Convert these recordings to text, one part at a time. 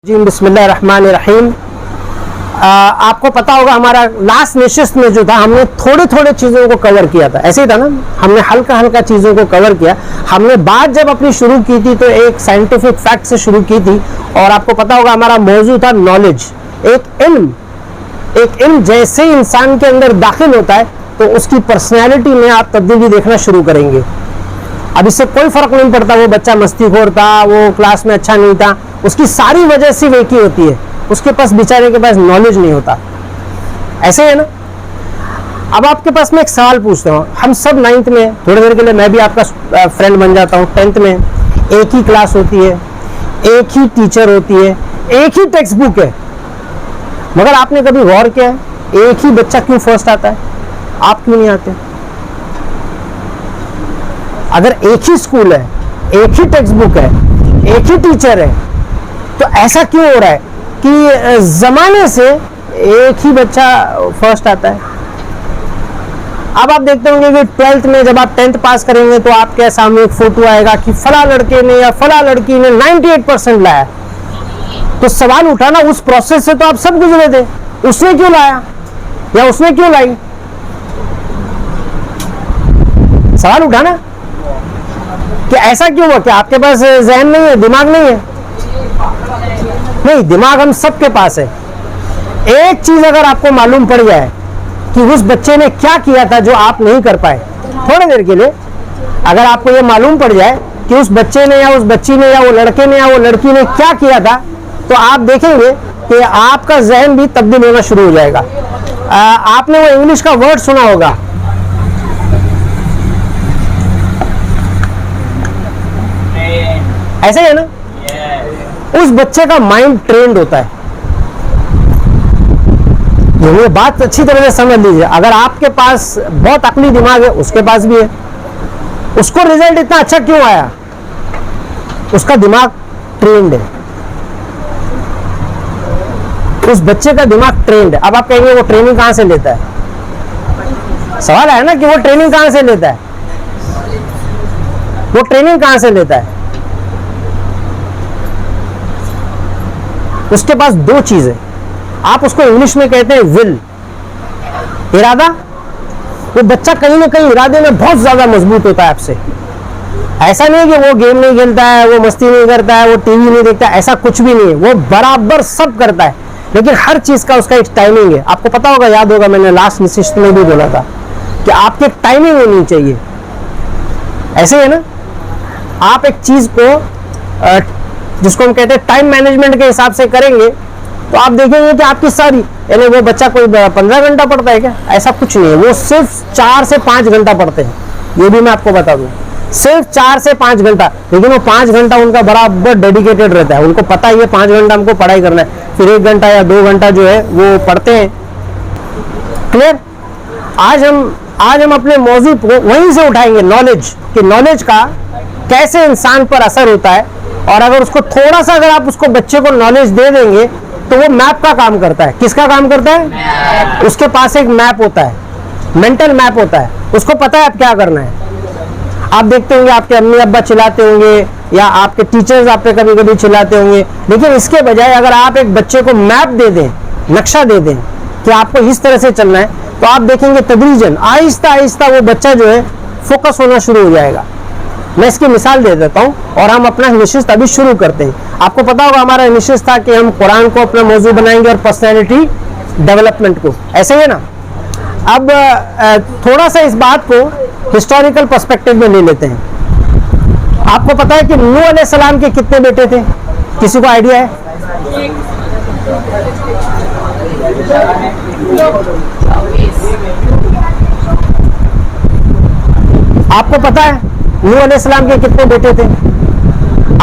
जी बिस्मिल्लाहिर्रहमानिर्रहीम। आपको पता होगा हमारा लास्ट निशिस्त में जो था हमने थोड़े थोड़े चीज़ों को कवर किया था, ऐसे ही था ना, हमने हल्का हल्का चीज़ों को कवर किया। हमने बात जब अपनी शुरू की थी तो एक साइंटिफिक फैक्ट से शुरू की थी और आपको पता होगा हमारा मौजू था नॉलेज। एक इल्म जैसे ही इंसान के अंदर दाखिल होता है तो उसकी पर्सनैलिटी में आप तब्दीली देखना शुरू करेंगे। अब इससे कोई फर्क नहीं पड़ता वो बच्चा मस्तीखोर था, वो क्लास में अच्छा नहीं था, उसकी सारी वजह सिर्फ एक ही होती है, उसके पास बेचारे के पास नॉलेज नहीं होता। ऐसे है ना। अब आपके पास मैं एक सवाल पूछता हूँ, हम सब 9th में, थोड़ी देर के लिए मैं भी आपका फ्रेंड बन जाता हूँ, 10th में एक ही क्लास होती है, एक ही टीचर होती है, एक ही टेक्स्ट बुक है, मगर आपने कभी गौर किया है एक ही बच्चा क्यों फर्स्ट आता है, आप क्यों नहीं आते? अगर एक ही स्कूल है, एक ही टेक्स्ट बुक है, एक ही टीचर है, तो ऐसा क्यों हो रहा है कि जमाने से एक ही बच्चा फर्स्ट आता है? अब आप देखते होंगे कि 12th में जब आप 10th पास करेंगे तो आपके सामने एक फोटो आएगा कि फला लड़के ने या फला लड़की ने 98% लाया। तो सवाल उठा ना, उस प्रोसेस से तो आप सब गुजरे थे, उसने क्यों लाया या उसने क्यों लाई? सवाल उठा ना कि ऐसा क्यों हुआ? कि आपके पास जहन नहीं है, दिमाग नहीं है? नहीं, दिमाग हम सबके पास है। एक चीज अगर आपको मालूम पड़ जाए कि उस बच्चे ने क्या किया था जो आप नहीं कर पाए, थोड़ी देर के लिए अगर आपको ये मालूम पड़ जाए कि उस बच्चे ने या उस बच्ची ने या वो लड़के ने या वो लड़की ने क्या किया था, तो आप देखेंगे कि आपका जहन भी तब्दील होना शुरू हो जाएगा। आपने वो इंग्लिश का वर्ड सुना होगा, ऐसे है ना। उस बच्चे का माइंड ट्रेंड होता है। ये बात अच्छी तरह से समझ लीजिए। अगर आपके पास बहुत अकली दिमाग है, उसके पास भी है, उसको रिजल्ट इतना अच्छा क्यों आया? उसका दिमाग ट्रेंड है, उस बच्चे का दिमाग ट्रेंड है। अब आप कहेंगे वो ट्रेनिंग कहां से लेता है? सवाल है ना कि वो ट्रेनिंग कहां से लेता है? वो ट्रेनिंग कहां से लेता है? उसके पास दो चीजें, आप उसको इंग्लिश में कहते हैं विल, इरादा। वो बच्चा कहीं ना कहीं इरादे में बहुत ज्यादा मजबूत होता है आपसे। ऐसा नहीं कि वो गेम नहीं खेलता है, वो मस्ती नहीं करता है, वो टीवी नहीं देखता, ऐसा कुछ भी नहीं है। वो बराबर सब करता है, लेकिन हर चीज का उसका एक टाइमिंग है। आपको पता होगा, याद होगा, मैंने लास्ट निशिस्त में भी बोला था कि आपकी एक टाइमिंग होनी चाहिए। ऐसे है ना। आप एक चीज को जिसको हम कहते हैं टाइम मैनेजमेंट के हिसाब से करेंगे तो आप देखेंगे कि आपकी सारी, यानी वो बच्चा कोई 15 घंटा पढ़ता है क्या? ऐसा कुछ नहीं है, वो सिर्फ 4 से 5 घंटा पढ़ते हैं। ये भी मैं आपको बता दूं, सिर्फ 4 से 5 घंटा, लेकिन वो 5 घंटा उनका बराबर डेडिकेटेड रहता है। उनको पता है ये 5 घंटा हमको पढ़ाई करना है, फिर 1 घंटा या 2 घंटा जो है वो पढ़ते हैं। क्लियर? आज हम अपने मौजू को वहीं से उठाएंगे, नॉलेज, कि नॉलेज का कैसे इंसान पर असर होता है। और अगर उसको थोड़ा सा, अगर आप उसको बच्चे को नॉलेज दे देंगे तो वो मैप का काम करता है। किसका काम करता है? उसके पास एक मैप होता है, मेंटल मैप होता है, उसको पता है अब क्या करना है। आप देखते होंगे आपके अम्मी अब्बा चिल्लाते होंगे या आपके टीचर्स आप पे कभी कभी चिल्लाते होंगे, लेकिन इसके बजाय अगर आप एक बच्चे को मैप दे दें, नक्शा दे दें कि आपको इस तरह से चलना है, तो आप देखेंगे तदरीजन आहिस्ता आहिस्ता वो बच्चा जो है फोकस होना शुरू हो जाएगा। मैं इसकी मिसाल दे देता हूं और हम अपना निशिस्त अभी शुरू करते हैं। आपको पता होगा हमारा निशिस्त था कि हम कुरान को अपना मौजू बनाएंगे और पर्सनैलिटी डेवलपमेंट को, ऐसे है ना। अब थोड़ा सा इस बात को हिस्टोरिकल पर्सपेक्टिव में ले लेते हैं। आपको पता है कि नूह अलैहिस्सलाम के कितने बेटे थे? किसी को आइडिया है? आपको पता है नूह अलैहिस्सलाम के कितने बेटे थे?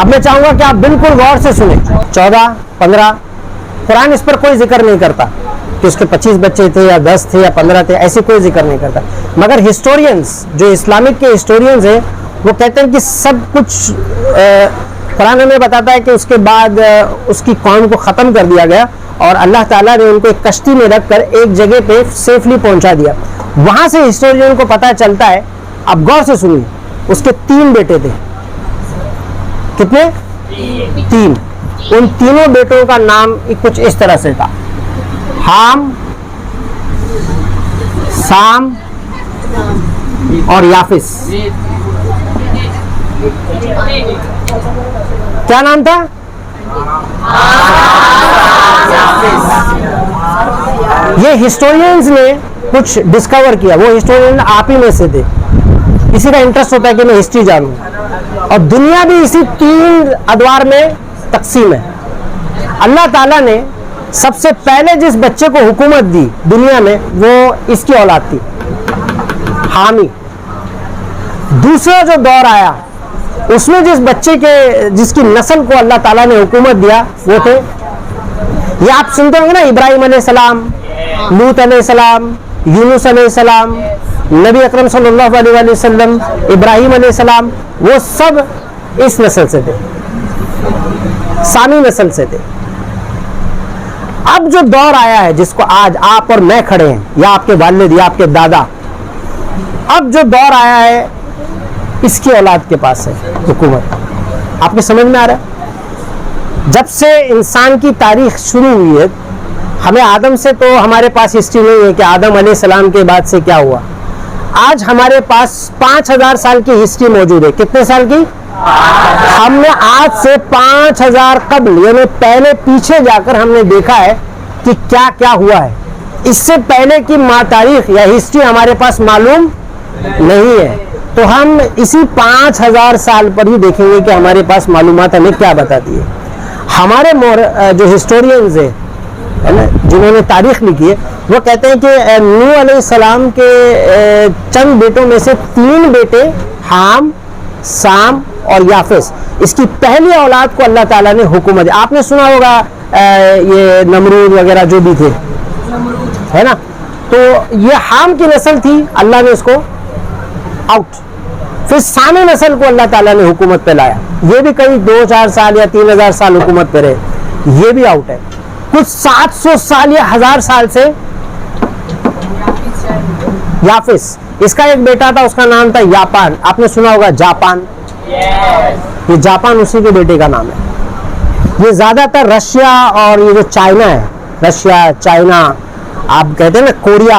अब मैं चाहूंगा कि आप बिल्कुल गौर से सुने। 14, 15। कुरान इस पर कोई जिक्र नहीं करता कि उसके 25 बच्चे थे या 10 थे या 15 थे, ऐसी कोई जिक्र नहीं करता। मगर हिस्टोरियंस, जो इस्लामिक के हिस्टोरियंस हैं, वो कहते हैं कि सब कुछ कुरान हमें बताता है कि उसके बाद उसकी कौम को ख़त्म कर दिया गया और अल्लाह ताला ने उनको एक कश्ती में रखकर एक जगह पे सेफली पहुंचा दिया। वहां से हिस्टोरियन को पता चलता है, अब गौर से सुनिए, उसके 3 बेटे थे। कितने? 3। उन तीनों बेटों का नाम कुछ इस तरह से था, हाम, साम और याफिस। क्या नाम था? ये हिस्टोरियंस ने कुछ डिस्कवर किया, वो हिस्टोरियन आप ही में से थे। इसी का इंटरेस्ट होता है कि मैं हिस्ट्री जानूं, और दुनिया भी इसी 3 अद्वार में तकसीम है। अल्लाह ताला ने सबसे पहले जिस बच्चे को हुकूमत दी दुनिया में, वो इसकी औलाद थी, हामी। दूसरा जो दौर आया उसमें जिस बच्चे के जिसकी नस्ल को अल्लाह ताला ने हुकूमत दिया वो थे, ये आप सुनते होंगे ना, इब्राहिम अलैहिस्सलाम, लूत अलैहिस्सलाम, यूनुस अलैहिस्सलाम, नबी अकरम सल्लल्लाहु अलैहि वसल्लम, इब्राहिम अलैहिस्सलाम, वो सब इस नस्ल से थे, सामी नस्ल से थे। अब जो दौर आया है जिसको आज आप और मैं खड़े हैं, या आपके वालिद या आपके दादा, अब जो दौर आया है इसकी औलाद के पास है हुकूमत। आपके समझ में आ रहा है? जब से इंसान की तारीख शुरू हुई है, हमें आदम से तो हमारे पास हिस्ट्री नहीं है कि आदम अलैहिस्सलाम के बाद से क्या हुआ। आज हमारे पास 5000 साल की हिस्ट्री मौजूद है। कितने साल की? हमने आज से 5000 कबल, यानी पहले पीछे जाकर हमने देखा है कि क्या क्या हुआ है। इससे पहले की तारीख या हिस्ट्री हमारे पास मालूम नहीं है, तो हम इसी 5000 साल पर ही देखेंगे कि हमारे पास मालूमात हमें क्या बताती है। हमारे जो हिस्टोरियंस है ना, जिन्होंने तारीख लिखी है, वो कहते हैं कि नूह अलैहिस्सलाम के चंद बेटों में से 3 बेटे हाम, साम और याफिस, इसकी पहली औलाद को अल्लाह ताला ने हुकूमत दी। आपने सुना होगा ये नमरूद वगैरह जो भी थे, है ना, तो ये हाम की नस्ल थी, अल्लाह ने इसको आउट। फिर सामी नस्ल को अल्लाह ताला ने हुकूमत पे लाया, ये भी कई 2-4 साल या 3000 साल हुकूमत पे रहे, ये भी आउट है। कुछ 700 साल या 1000 साल से याफिस, इसका एक बेटा था, उसका नाम था यापान। आपने सुना होगा जापान, ये जापान उसी के बेटे का नाम है। ये ज्यादातर रशिया और ये जो चाइना है, रशिया, चाइना, आप कहते हैं ना कोरिया,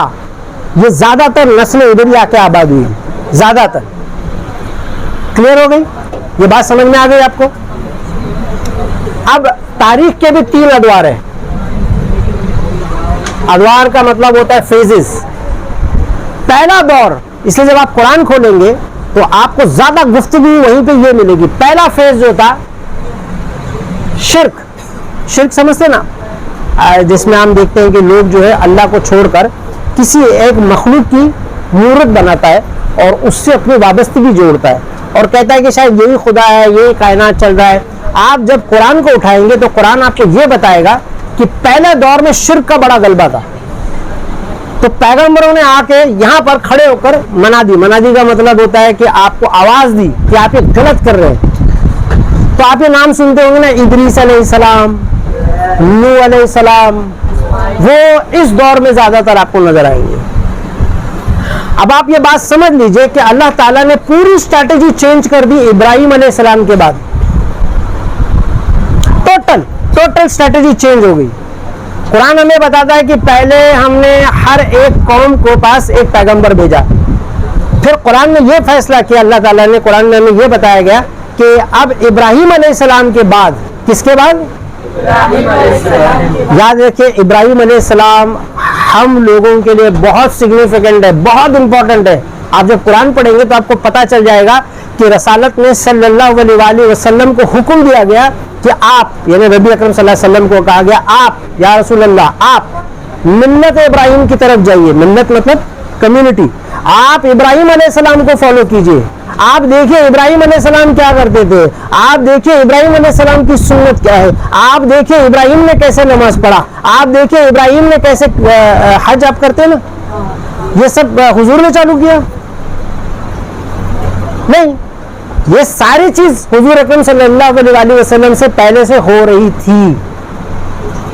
ये ज्यादातर नस्लें इधर ही आके आबाद हुई, ज्यादातर। क्लियर हो गई ये बात? समझ में आ गई आपको? अब तारीख के भी 3 अदवार है। अदवार का मतलब होता है फेजेस। पहला दौर, इसलिए जब आप कुरान खोलेंगे तो आपको ज्यादा गुफ्तगू वहीं पे ये मिलेगी। पहला फेज जो था शिर्क, शिर्क समझते ना, जिसमें हम देखते हैं कि लोग जो है अल्लाह को छोड़कर किसी एक मखलूक की मूर्त बनाता है और उससे अपनी वाबस्तगी जोड़ता है और कहता है कि शायद यही खुदा है, यही कायनात चल रहा है। आप जब कुरान को उठाएंगे तो कुरान आपको ये बताएगा कि पहले दौर में शिर्क का बड़ा गलबा था, तो पैगंबरों ने आके यहाँ पर खड़े होकर मनादी, मनादी का मतलब होता है कि आपको आवाज दी कि आप ये गलत कर रहे हैं। तो आप ये नाम सुनते होंगे ना, इदरीस अलैहिस्सलाम, नूह अलैहिस्सलाम, वो इस दौर में ज्यादातर आपको नजर आएंगे। अब आप ये बात समझ लीजिए कि अल्लाह ताला ने पूरी स्ट्रैटेजी चेंज कर दी इब्राहिम अलैहिस्सलाम के बाद। टोटल स्ट्रैटेजी चेंज हो गई। कुरान हमें बताता है कि पहले हमने हर एक कौम को पास एक पैगंबर भेजा, फिर कुरान ने यह फैसला किया, अल्लाह ताला ने कुरान में हमें यह बताया गया कि अब इब्राहिम अलैहिस्सलाम के बाद, किसके बाद? याद रखिए, इब्राहिम अलैहिस्सलाम हम लोगों के लिए बहुत सिग्निफिकेंट है, बहुत इंपॉर्टेंट है। आप जब कुरान पढ़ेंगे तो आपको पता चल जाएगा कि रसालत में सल्लल्लाहु अलैहि वसल्लम को हुक्म दिया गया कि आप, यानी नबी अकरम सल्लल्लाहु अलैहि वसल्लम को कहा गया, आप या रसूल अल्लाह, आप मिल्लत इब्राहिम की तरफ जाइए। मिल्लत मतलब कम्युनिटी। आप इब्राहिम अलैहिस्सलाम को फॉलो कीजिए। आप देखिए इब्राहिम अलैहिस्सलाम क्या करते थे, आप देखिए इब्राहिम अलैहिस्सलाम की सुन्नत क्या है, आप देखिए इब्राहिम ने कैसे नमाज पढ़ा, आप देखिए इब्राहिम ने कैसे हज आप करते हैं ना, ये सब हुजूर ने चालू किया नहीं, ये सारी चीज हुजूर अकरम सल्लल्लाहु अलैहि वसल्लम से पहले से हो रही थी।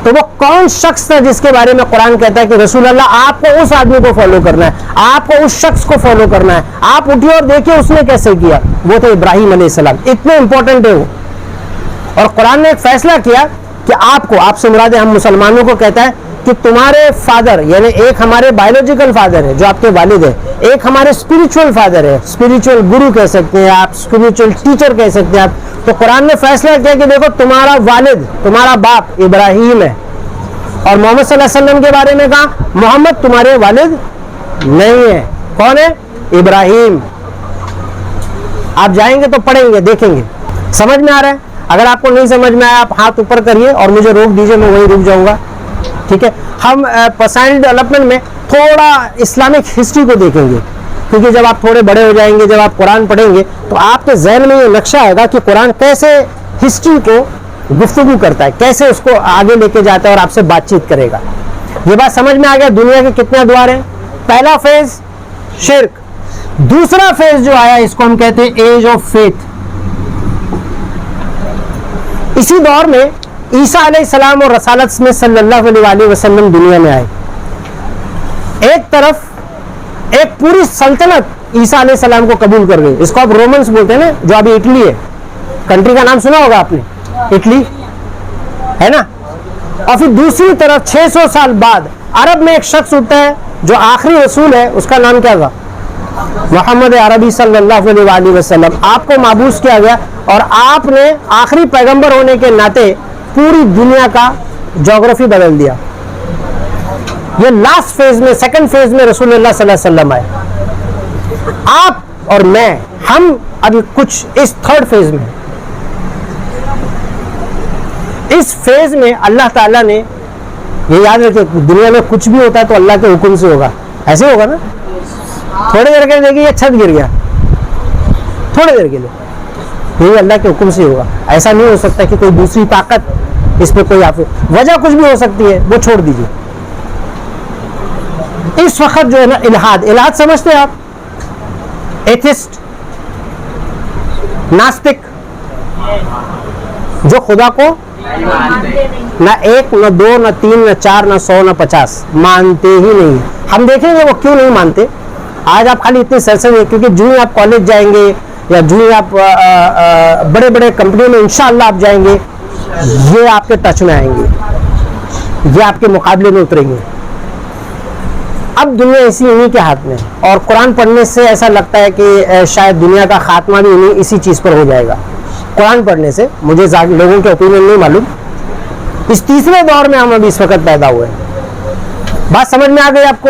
तो वो कौन शख्स था जिसके बारे में कुरान कहता है कि रसूल अल्लाह, आपको उस आदमी को फॉलो करना है, आपको उस शख्स को फॉलो करना है। आप उठिए और देखिए उसने कैसे किया, वो थे इब्राहिम अलैहिस्सलाम। इतने इंपॉर्टेंट है वो। और कुरान ने एक फैसला किया कि आपको, आपसे मुराद हम मुसलमानों को कहता है कि तुम्हारे फादर, यानी एक हमारे बायोलॉजिकल फादर है जो आपके वालिद है, एक हमारे स्पिरिचुअल फादर है, स्पिरिचुअल गुरु कह सकते हैं आप, स्पिरिचुअल टीचर कह सकते हैं आप। तो कुरान ने फैसला किया कि देखो तुम्हारा वालिद, तुम्हारा बाप इब्राहिम है, और मोहम्मद सल्लल्लाहु अलैहि वसल्लम के बारे में कहा मोहम्मद तुम्हारे वालिद नहीं है। कौन है? इब्राहिम। आप जाएंगे तो पढ़ेंगे, देखेंगे, समझ में आ रहा है? अगर आपको नहीं समझ में आया आप हाथ ऊपर करिए और मुझे रोक दीजिए, मैं वहीं रुक जाऊंगा, ठीक है? हम पर्सनल डेवलपमेंट में थोड़ा इस्लामिक हिस्ट्री को देखेंगे, क्योंकि जब आप थोड़े बड़े हो जाएंगे, जब आप कुरान पढ़ेंगे तो आपके जहन में ये नक्शा आएगा कि कुरान कैसे हिस्ट्री को गुफ्तगू करता है, कैसे उसको आगे लेके जाता है और आपसे बातचीत करेगा। ये बात समझ में आ गया? दुनिया के कितने द्वार हैं? पहला फेज शिर्क, दूसरा फेज जो आया इसको हम कहते हैं एज ऑफ फेथ। इसी दौर में ईसा अलैहिस्सलाम और रसालत में सल्लल्लाहु अलैहि वसल्लम दुनिया में आए। एक तरफ एक पूरी सल्तनत ईसा अलैहिस्सलाम को कबूल कर गई, इसको आप रोमन्स बोलते हैं ना, जो अभी इटली है, कंट्री का नाम सुना होगा आपने, इटली है ना। और फिर दूसरी तरफ 600 साल बाद अरब में एक शख्स उठता है जो आखिरी रसूल है, उसका नाम क्या था? मोहम्मद अरबी सल्लल्लाहु अलैहि वसल्लम। आपको माबूस किया गया और आपने आखिरी पैगंबर होने के नाते पूरी दुनिया का ज्योग्राफी बदल दिया। ये लास्ट फेज में, सेकंड फेज में रसूलुल्लाह सल्लल्लाहु अलैहि वसल्लम आए। आप और मैं, हम अभी कुछ इस थर्ड फेज में। इस फेज में अल्लाह ताला ने, ये याद रखिए, दुनिया में कुछ भी होता है तो अल्लाह के हुक्म से होगा, ऐसे होगा ना। थोड़ी देर के लिए देखिए ये छत गिर गया, थोड़ी देर के लिए, ये अल्लाह के हुक्म से होगा। ऐसा नहीं हो सकता कि कोई दूसरी ताकत इस पे कोई वजह कुछ भी हो सकती है, वो छोड़ दीजिए। इस वक्त जो है ना इल्हाद, इल्हाद समझते हैं आप? एथिस्ट, नास्तिक, जो खुदा को ना एक, ना दो, ना तीन, ना चार, ना 100, ना 50 मानते ही नहीं। हम देखेंगे वो क्यों नहीं मानते। आज आप खाली इतनी सर्च में, क्योंकि जो ही आप कॉलेज जाएंगे या जो ही आप बड़े बड़े कंपनी में इंशाअल्लाह आप जाएंगे, ये आपके टच में आएंगे, ये आपके मुकाबले में उतरेंगे। अब दुनिया इसी इन्हीं के हाथ में, और कुरान पढ़ने से ऐसा लगता है कि शायद दुनिया का खात्मा भी इन्हीं इसी चीज़ पर हो जाएगा। कुरान पढ़ने से, मुझे लोगों के ओपिनियन नहीं मालूम। इस तीसरे दौर में हम अभी इस वक्त पैदा हुए हैं। बात समझ में आ गई आपको?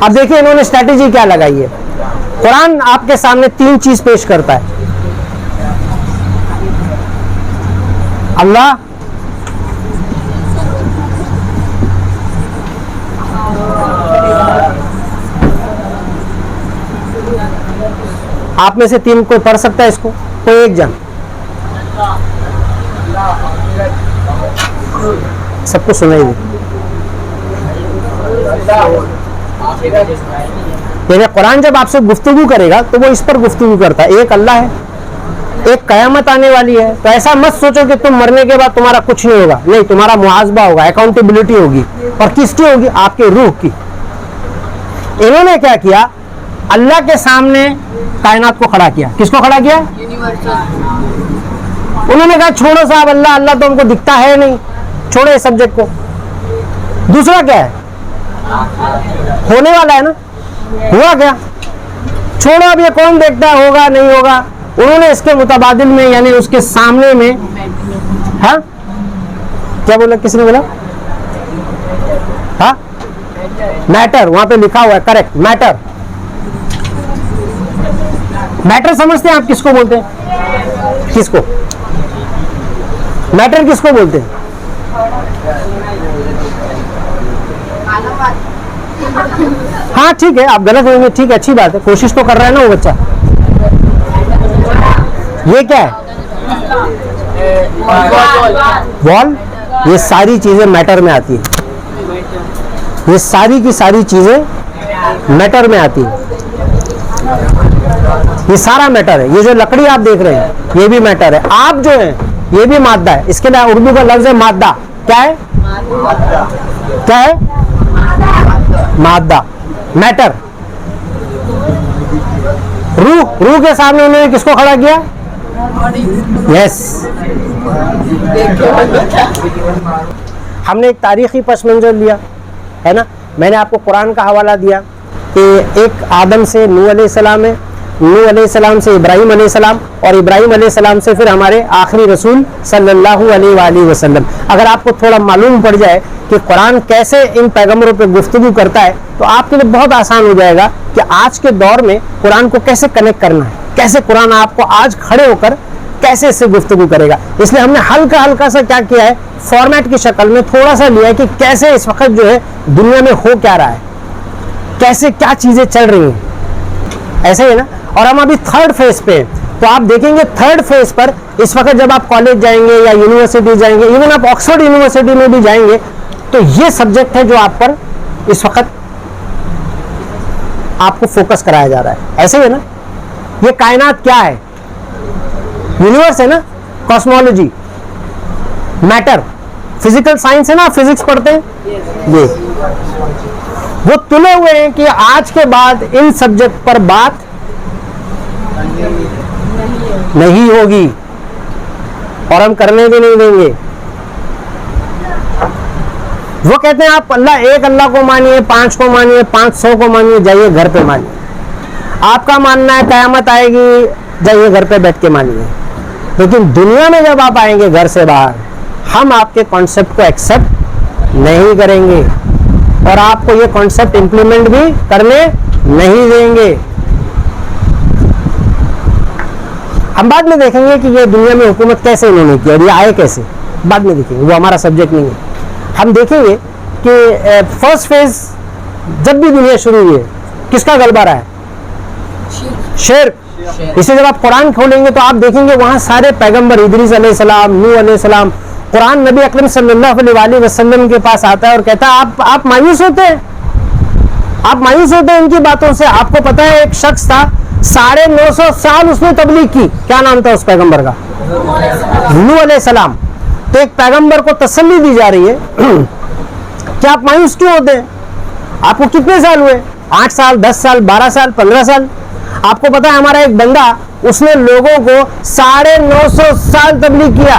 अब देखिए इन्होंने स्ट्रैटेजी क्या लगाई है। कुरान आपके सामने तीन चीज पेश करता है। अल्लाह, आप में से तीन कोई पढ़ सकता है इसको? कोई एक जन? सबको सुनाई दे। कुरान जब आपसे गुफ्तगू करेगा तो वो इस पर गुफ्तगू करता है। एक अल्लाह है, एक कयामत आने वाली है। तो ऐसा मत सोचो कि तुम मरने के बाद तुम्हारा कुछ नहीं होगा, नहीं, तुम्हारा मुआवजा होगा, अकाउंटेबिलिटी होगी। और किसकी होगी? आपके रूह की। इन्होंने क्या किया? अल्लाह के सामने कायनात को खड़ा किया। किसको खड़ा किया? उन्होंने कहा छोड़ो साहब, अल्लाह अल्लाह तो हमको दिखता है नहीं, छोड़ो इस सब्जेक्ट को। दूसरा क्या है? होने वाला है ना, हुआ क्या? छोड़ो, अब ये कौन देखता है, होगा नहीं होगा। उन्होंने इसके मुताबादिल में, यानी उसके सामने में, हाँ क्या बोला, किसने बोला? हाँ, मैटर, वहां पे लिखा हुआ है, करेक्ट, मैटर। मैटर समझते हैं आप किसको बोलते हैं? किसको मैटर किसको बोलते हैं? हाँ ठीक है, आप गलत होंगे, ठीक है, अच्छी बात है, कोशिश तो कर रहा है ना वो बच्चा। ये क्या है? वॉल। ये सारी चीजें मैटर में आती है, ये सारी की सारी चीजें मैटर में आती है। ये सारा मैटर है। ये जो लकड़ी आप देख रहे हैं ये भी मैटर है। आप जो है ये भी मादा है। इसके लिए उर्दू का लफ्ज है मादा। क्या है? क्या है? मादा, मैटर। रूह, रूह के सामने उन्होंने किसको खड़ा किया? यस, हमने एक तारीखी पस मंजर लिया है ना। मैंने आपको कुरान का हवाला दिया कि एक आदम से नूह अलैहिस्सलाम है, नूह अलैहिस्सलाम से इब्राहीम अलैहिस्सलाम, और इब्राहीम अलैहिस्सलाम से फिर हमारे आखिरी रसूल सल्लल्लाहु अलैहि वसल्लम। अगर आपको थोड़ा मालूम पड़ जाए कि कुरान कैसे इन पैगंबरों पे गुफ्तगू करता है तो आपके लिए बहुत आसान हो जाएगा कि आज के दौर में कुरान को कैसे कनेक्ट करना है, कैसे कुरान आपको आज खड़े होकर कैसे इससे गुफ्तगू करेगा। इसलिए हमने हल्का हल्का सा क्या किया है, फॉर्मेट की शक्ल में थोड़ा सा लिया है कि कैसे इस वक्त जो है दुनिया में हो क्या रहा है, कैसे क्या चीजें चल रही हैं, ऐसे ही ना। और हम अभी थर्ड फेज पे, तो आप देखेंगे थर्ड फेज पर इस वक्त जब आप कॉलेज जाएंगे या यूनिवर्सिटी जाएंगे, इवन आप ऑक्सफोर्ड यूनिवर्सिटी में भी जाएंगे, तो ये सब्जेक्ट है जो आप पर इस वक्त आपको फोकस कराया जा रहा है, ऐसे ही है ना। ये कायनात क्या है, यूनिवर्स है ना, कॉस्मोलॉजी, मैटर, फिजिकल साइंस है ना, फिजिक्स पढ़ते हैं। ये वो तुले हुए हैं कि आज के बाद इन सब्जेक्ट पर बात नहीं होगी और हम करने भी नहीं देंगे। वो कहते हैं आप एक अल्लाह को मानिए, 5 को मानिए, 500 को मानिए, जाइए घर पे मानिए। आपका मानना है कयामत आएगी, जाइए घर पे बैठ के मानिए। लेकिन दुनिया में जब आप आएंगे घर से बाहर, हम आपके कॉन्सेप्ट को एक्सेप्ट नहीं करेंगे और आपको ये कॉन्सेप्ट इंप्लीमेंट भी करने नहीं देंगे। हम बाद में देखेंगे कि ये दुनिया में हुकूमत कैसे इन्होंने की और ये आए कैसे, बाद में देखेंगे, वो हमारा सब्जेक्ट नहीं है। हम देखेंगे कि फर्स्ट फेज जब भी दुनिया शुरू हुई है, किसका गलबा रहा है? शेर। इसे जब आप कुरान खोलेंगे तो आप देखेंगे वहां सारे पैगंबर, इदरीस अलैहिस्सलाम, नूह अलैहिस्सलाम, कुरान नबी अकरम सल्लल्लाहु अलैहि वसल्लम के पास आता है और कहता है आप मायूस होते हैं, आप मायूस होते हैं इनकी बातों से। आपको पता है एक शख्स था 950 साल उसने तबलीग की, क्या नाम था उस पैगंबर का? नूह अलैहिस्सलाम। तो एक पैगंबर को तसल्ली दी जा रही है कि आप मायूस क्यों होते हैं? आपको कितने साल हुए? 8 साल, 10 साल, 12 साल, 15 साल। आपको पता है हमारा एक बंदा, उसने लोगों को 950 साल तबलीग किया,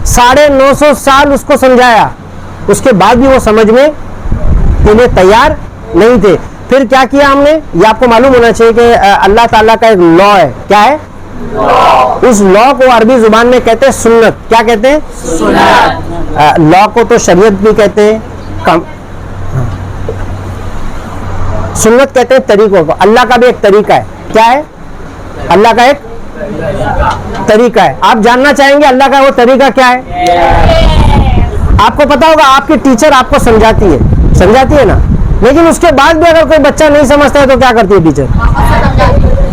950 साल उसको समझाया, उसके बाद भी वो समझने के लिए तैयार नहीं थे। फिर क्या किया हमने, ये आपको मालूम होना चाहिए कि अल्लाह ताला का एक लॉ है। क्या है? उस लॉ को अरबी जुबान में कहते हैं सुन्नत। क्या कहते हैं? सुन्नत। लॉ को तो शरीयत भी कहते हैं, सुन्नत कहते हैं तरीकों को। अल्लाह का भी एक तरीका है। क्या है? अल्लाह का एक तरीका है। आप जानना चाहेंगे अल्लाह का वो तरीका क्या है? आपको पता होगा आपकी टीचर आपको समझाती है ना, लेकिन उसके बाद भी अगर कोई बच्चा नहीं समझता है तो क्या करती है टीचर?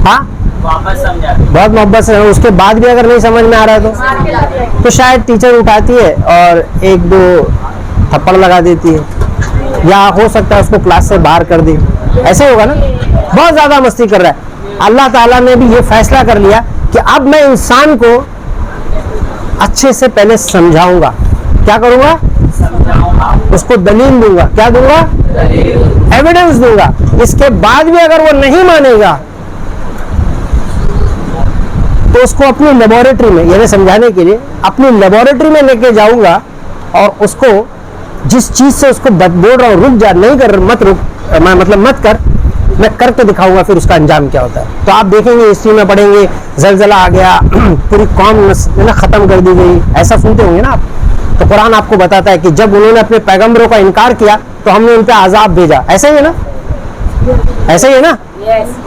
हाँ, वापस समझाती है, बहुत मोहब्बत से। उसके बाद भी अगर नहीं समझ में आ रहा है तो शायद टीचर उठाती है और 1-2 थप्पड़ लगा देती है, या हो सकता है उसको क्लास से बाहर कर दे। ऐसे होगा ना, बहुत ज्यादा मस्ती कर रहा है। अल्लाह ताला ने भी ये फैसला कर लिया कि अब मैं इंसान को अच्छे से पहले समझाऊंगा। क्या करूंगा? उसको दलील दूंगा। क्या दूंगा? एविडेंस दूंगा। इसके बाद भी अगर वो नहीं मानेगा तो उसको अपनी लेबोरेटरी में, यानी समझाने के लिए अपनी लेबोरेटरी में लेके जाऊंगा और उसको जिस चीज से उसको बोल रहा हूं रुक जा, नहीं कर, मत रुक, मतलब मत कर, मैं करके दिखाऊंगा फिर उसका अंजाम क्या होता है। तो आप देखेंगे हिस्ट्री में पढ़ेंगे जलजला आ गया, पूरी कौम ना खत्म कर दी गई, ऐसा सुनते होंगे ना आप। तो कुरान आपको बताता है कि जब उन्होंने अपने पैगंबरों का इनकार किया तो हमने उन पर आजाब भेजा। ऐसे ही है ना, ऐसे ही है ना,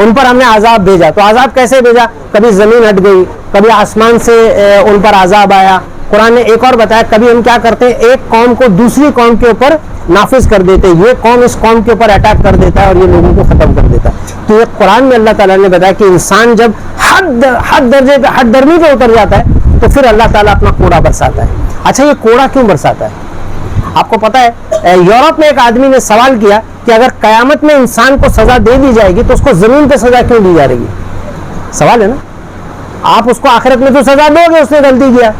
उन पर हमने आजाब भेजा। तो आजाब कैसे भेजा? कभी जमीन हट गई, कभी आसमान से उन पर आजाब आया। कुरान ने एक और बताया, कभी हम क्या करते हैं, एक कौम को दूसरी कौम के ऊपर नाफिज कर देते, ये कौम इस कौम के ऊपर अटैक कर देता है और ये लोगों को खत्म कर देता है। तो ये कुरान में अल्लाह ताला ने बताया कि इंसान जब हद दर्जे पे, हद दर्मी पे उतर जाता है तो फिर अल्लाह ताला अपना कोड़ा बरसाता है। अच्छा, ये कोड़ा क्यों बरसाता है? आपको पता है यूरोप में एक आदमी ने सवाल किया कि अगर कयामत में इंसान को सजा दे दी जाएगी तो उसको जमीन पे सजा क्यों दी जा रही है? सवाल है ना। आप उसको आखिरत में तो सजा दोगे, उसने गलती किया,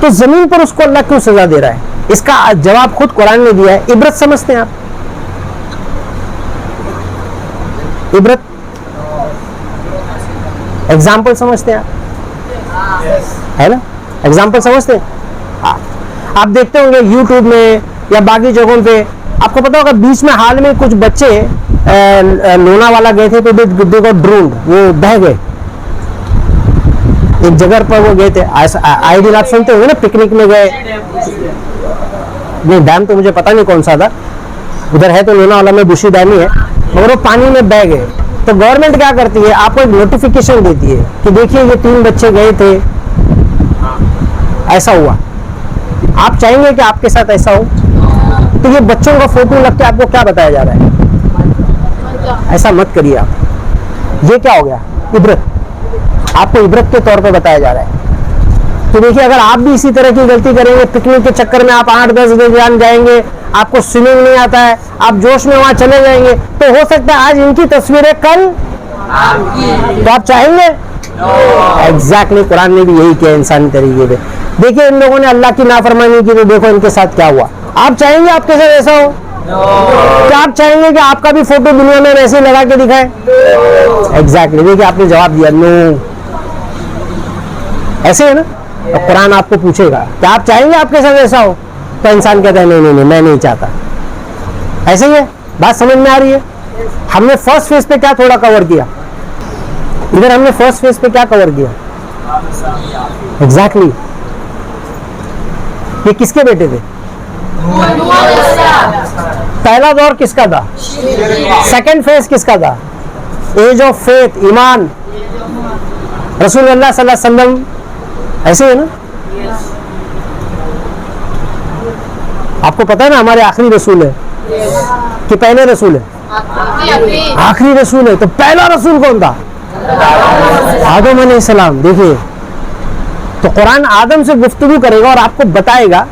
तो जमीन पर उसको अल्लाह क्यों सजा दे रहा है? इसका जवाब खुद कुरान ने दिया है। इबरत समझते हैं आप? इबरत एग्जाम्पल समझते हैं है ना, एग्जाम्पल समझते हैं। आप देखते होंगे यूट्यूब में या बाकी जगहों पे, आपको पता होगा बीच में हाल में कुछ बच्चे लोनावाला गए थे तो देखो ड्रोन वो बह गए, एक जगह पर वो गए थे। आइडियल आप सुनते होंगे ना, पिकनिक में गए, नहीं डैम तो मुझे पता नहीं कौन सा था, उधर है तो लोनावाला में बुशी डैम ही है, मगर वो पानी में बह गए। तो गवर्नमेंट क्या करती है, आपको एक नोटिफिकेशन देती है कि देखिए ये 3 बच्चे गए थे, ऐसा हुआ। आप चाहेंगे कि आपके साथ ऐसा हो? तो ये बच्चों का फोटो लग के आपको क्या बताया जा रहा है? ऐसा मत करिए आप। ये क्या हो गया? इबरत, आपको इबरत के तौर पे बताया जा रहा है। तो देखिए अगर आप भी इसी तरह की गलती करेंगे, पिकनिक के चक्कर में आप 8-10 दिन जाएंगे, आपको स्विमिंग नहीं आता है, आप जोश में वहां चले जाएंगे, तो हो सकता है आज इनकी तस्वीरें कल तो आप चाहेंगे? एग्जैक्टली, कुरान ने भी यही किया इंसानी तरीके पे। देखिए इन लोगों ने अल्लाह की नाफरमानी की तो देखो इनके साथ क्या हुआ। आप चाहेंगे आपके साथ ऐसा हो? क्या आप चाहेंगे कि आपका भी फोटो दुनिया में वैसे लगा के दिखाए? एग्जैक्टली, देखिए आपने जवाब दिया नो, ऐसे है ना। तो कुरान आपको पूछेगा क्या आप चाहेंगे आपके साथ ऐसा हो? तो इंसान कहता है नहीं नहीं नहीं, मैं नहीं चाहता। ऐसे ही है, बात समझ में आ रही है? हमने फर्स्ट फेज पे क्या थोड़ा कवर किया, इधर हमने फर्स्ट फेज पे क्या कवर किया? एग्जैक्टली, ये किसके बेटे थे? पहला दौर किसका था? सेकंड फेज किसका था? एज ऑफ फेथ, ईमान, रसूल अल्लाह सल्लल्लाहु अलैहि वसल्लम। ऐसे है ना। आपको पता है ना हमारे आखिरी रसूल है कि पहले रसूल है? आखिरी रसूल है। तो पहला रसूल कौन था? आदम अलैहिस्सलाम। देखिए तो कुरान आदम से गुफ्तगू करेगा और आपको बताएगा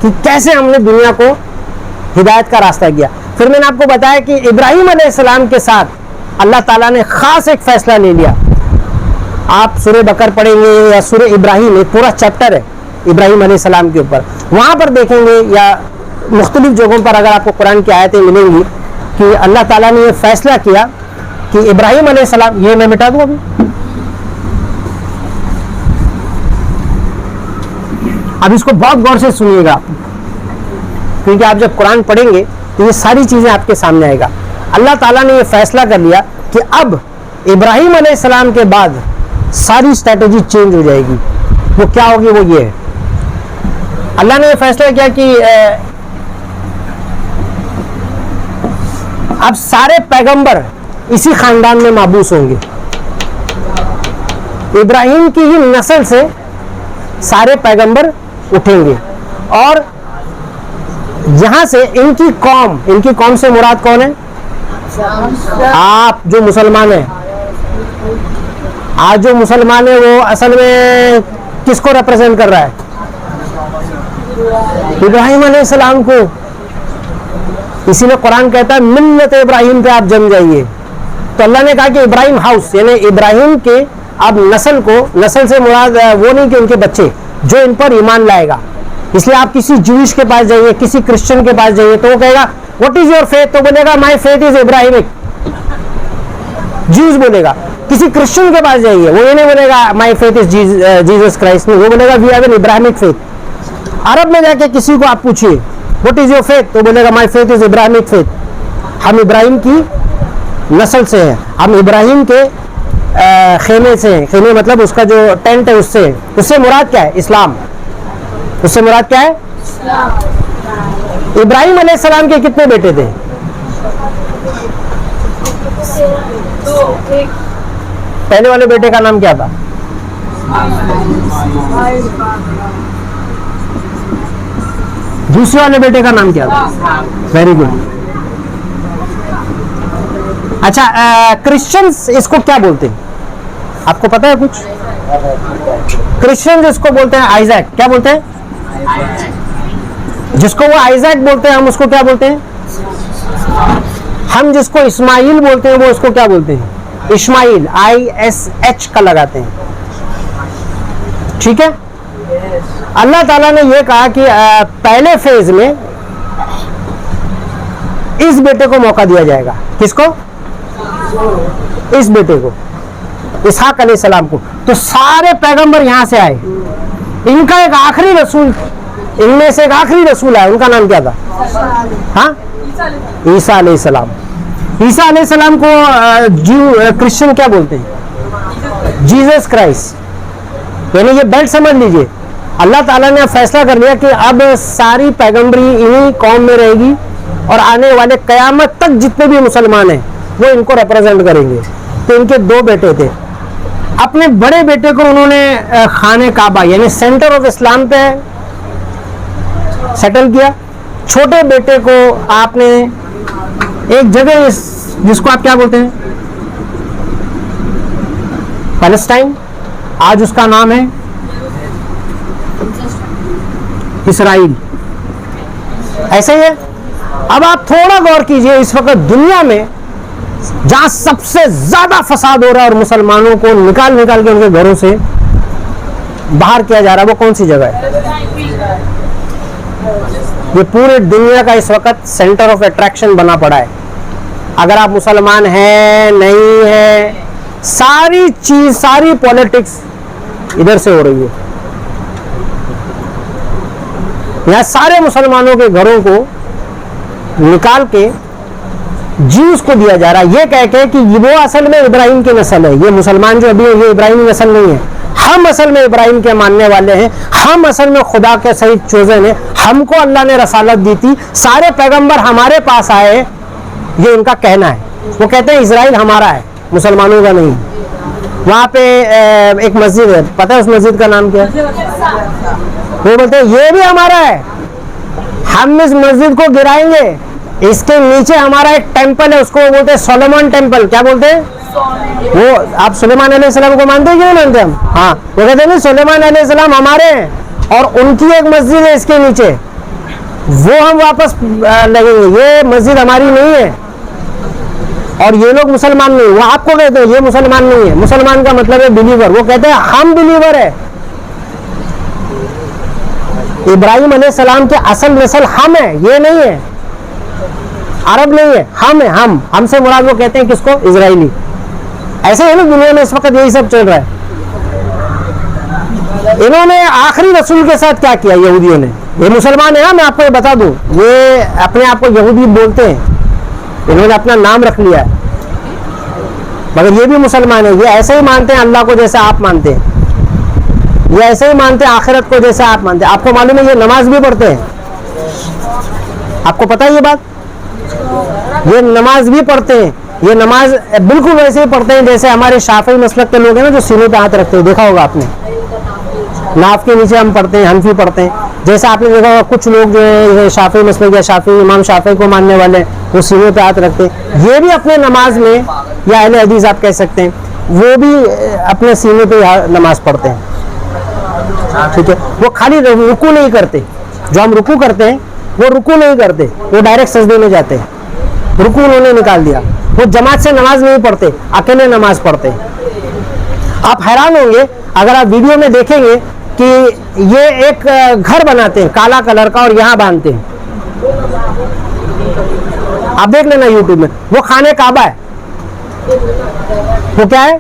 कि कैसे हमने दुनिया को हिदायत का रास्ता किया। फिर मैंने आपको बताया कि इब्राहिम अलैहिस्सलाम के साथ अल्लाह ताला ने खास एक फैसला ले लिया। आप सूरह बकर पढ़ेंगे या सूरह इब्राहिम, एक पूरा चैप्टर है इब्राहिम अलैहिस्सलाम के ऊपर, वहां पर देखेंगे या मुख्तलिफ जगहों पर अगर आपको कुरान की आयतें मिलेंगी कि अल्लाह ताला ने यह फैसला किया कि इब्राहिम अलैहिस्सलाम, ये मैं मिटा दूं अभी, अब इसको बहुत गौर से सुनिएगा क्योंकि आप जब कुरान पढ़ेंगे तो ये सारी चीजें आपके सामने आएगा। अल्लाह ताला ने ये फैसला कर लिया कि अब इब्राहिम अलैहिस्सलाम के बाद सारी स्ट्रेटेजी चेंज हो जाएगी। वो क्या होगी? वो ये है, अल्लाह ने ये फैसला किया कि अब सारे पैगंबर इसी खानदान में माबूस होंगे। इब्राहिम की ही नस्ल से सारे पैगंबर उठेंगे और यहां से इनकी कौम से मुराद कौन है? आप जो मुसलमान हैं, आज जो मुसलमान है वो असल में किसको रिप्रेजेंट कर रहा है? इब्राहिम अलैहिस्सलाम को। इसीलिए कुरान कहता है मिल्लत इब्राहिम पे आप जम जाइए। तो अल्लाह ने कहा कि इब्राहिम हाउस, यानी इब्राहिम के अब नस्ल से मुराद वो नहीं कि उनके बच्चे, जो इन पर ईमान लाएगा। इसलिए आप किसी जूइश के पास जाइए, किसी क्रिश्चियन के पास जाइए तो वो कहेगा व्हाट इज योर फेथ? तो बोलेगा my faith is Abrahamic, juice बोलेगा। किसी क्रिश्चियन के पास जाइए, वो ये नहीं बोलेगा my faith is Jesus Christ, नहीं, वो बोलेगा we have an Abrahamic faith. अरब में जाके किसी को आप पूछिए व्हाट इज योर फेथ? तो बोलेगा my faith is Abrahamic faith. हम इब्राहिम की नस्ल से हैं, हम इब्राहिम के खेमे से हैं। खेमे मतलब उसका जो टेंट है उससे मुराद क्या है? इस्लाम। उससे मुराद क्या है? इब्राहिम अलैहिस्सलाम के कितने बेटे थे? पहले वाले बेटे का नाम क्या था? दूसरे वाले बेटे का नाम क्या था? Very good. अच्छा, क्रिश्चियंस इसको क्या बोलते हैं? आपको पता है कुछ? क्रिश्चियंस इसको बोलते हैं आइजैक। क्या बोलते हैं? जिसको वो आइजैक बोलते हैं हम उसको क्या बोलते हैं? हम जिसको इस्माइल बोलते हैं वो उसको क्या बोलते हैं? इस्माइल, ISH का लगाते हैं। ठीक है। अल्लाह ताला ने ये कहा कि पहले फेज में इस बेटे को मौका दिया जाएगा। किसको? इस बेटे को। इसहाक अलैहिस्सलाम को। तो सारे पैगंबर यहाँ से आए। इनका एक आखिरी रसूल, इनमें से एक आखिरी रसूल आया, उनका नाम क्या था? हाँ, ईसा अलैहिस्सलाम। ईसा अलैहिस्सलाम को क्रिश्चियन क्या बोलते हैं? Jesus Christ. यानी ये बेल्ट समझ लीजिए, अल्लाह ताला ने फैसला कर लिया कि अब सारी पैगंबरी इन्हीं कौम में रहेगी और आने वाले कयामत तक जितने भी मुसलमान हैं वो इनको रिप्रेजेंट करेंगे। तो इनके दो बेटे थे। अपने बड़े बेटे को उन्होंने खाने काबा यानी सेंटर ऑफ इस्लाम पे सेटल किया। छोटे बेटे को आपने एक जगह जिसको आप क्या बोलते हैं, पैलेस्टाइन, आज उसका नाम है इसराइल। ऐसे ही है। अब आप थोड़ा गौर कीजिए, इस वक्त दुनिया में जहां सबसे ज्यादा फसाद हो रहा है और मुसलमानों को निकाल निकाल के उनके घरों से बाहर किया जा रहा है, वो कौन सी जगह है? ये पूरे दुनिया का इस वक्त सेंटर ऑफ अट्रैक्शन बना पड़ा है। अगर आप मुसलमान हैं नहीं है, सारी चीज, सारी पॉलिटिक्स इधर से हो रही है। यहां सारे मुसलमानों के घरों को निकाल के जीव्स को दिया जा रहा है, ये कह के कि वो असल में इब्राहिम की नस्ल है। ये मुसलमान जो अभी है ये इब्राहिमी नस्ल नहीं है, हम असल में इब्राहिम के मानने वाले हैं, हम असल में खुदा के सही चोजन है, हमको अल्लाह ने रसालत दी थी, सारे पैगंबर हमारे पास आए, ये उनका कहना है। वो कहते हैं इजराइल हमारा है, मुसलमानों का नहीं। वहां पे एक मस्जिद है, पता है उस मस्जिद का नाम क्या है? वो बोलते हैं ये भी हमारा है, हम इस मस्जिद को गिराएंगे, इसके नीचे हमारा एक टेंपल है, उसको बोलते हैं सोलोमन टेंपल। क्या बोलते हैं वो? आप सुलेमान अलैहिस्सलाम को मानते हैं कि नहीं मानते? हम हाँ, वो कहते हैं सुलेमान अलैहिस्सलाम हमारे हैं और उनकी एक मस्जिद है इसके नीचे, वो हम वापस लगेंगे, ये मस्जिद हमारी नहीं है। और ये लोग मुसलमान नहीं, वो आपको कहते हैं ये मुसलमान नहीं है। मुसलमान का मतलब है बिलीवर, वो कहते हैं हम बिलीवर है। इब्राहिम अलैहिस्सलाम के असल नस्ल हम है, ये नहीं है, अरब नहीं है, हम है। हम हमसे मुराद वो कहते हैं किसको? इजराइली। ऐसे है ना दुनिया में इस वक्त यही सब चल रहा है। इन्होंने आखिरी रसूल के साथ क्या किया यहूदियों ने? ये मुसलमान है, मैं आपको ये बता दूं, ये अपने आप को यहूदी बोलते हैं, इन्होंने अपना नाम रख लिया है, मगर ये भी मुसलमान है। ये ऐसे ही मानते हैं अल्लाह को जैसे आप मानते हैं, ये ऐसे ही मानते हैं आखिरत को जैसे आप मानते हैं। आपको मालूम है ये नमाज भी पढ़ते हैं, आपको पता है ये बात? ये नमाज भी पढ़ते हैं, ये नमाज बिल्कुल वैसे ही पढ़ते हैं जैसे हमारे शाफी मसलक के लोग हैं ना, जो सीने पे हाथ रखते हैं, देखा होगा आपने, नाफ के नीचे हम पढ़ते हैं, हनफी पढ़ते हैं। जैसे आपने देखा होगा कुछ लोग जो है शाफी मसलक या शाफी इमाम शाफी को मानने वाले वो सीने पे हाथ रखते हैं। ये भी अपने नमाज में, या अहले हदीस आप कह सकते हैं, वो भी अपने सीने पे नमाज पढ़ते हैं। ठीक है, वो खाली रुकू नहीं करते, जो हम रुकू करते हैं वो रुकू नहीं करते, वो डायरेक्ट सजदे में जाते हैं, रुकू उन्होंने निकाल दिया। वो जमात से नमाज नहीं पढ़ते, अकेले नमाज पढ़ते। आप हैरान होंगे अगर आप वीडियो में देखेंगे कि ये एक घर बनाते हैं काला कलर का और यहाँ बांधते हैं, आप देख लेना यूट्यूब में, वो खाने काबा है। वो क्या है?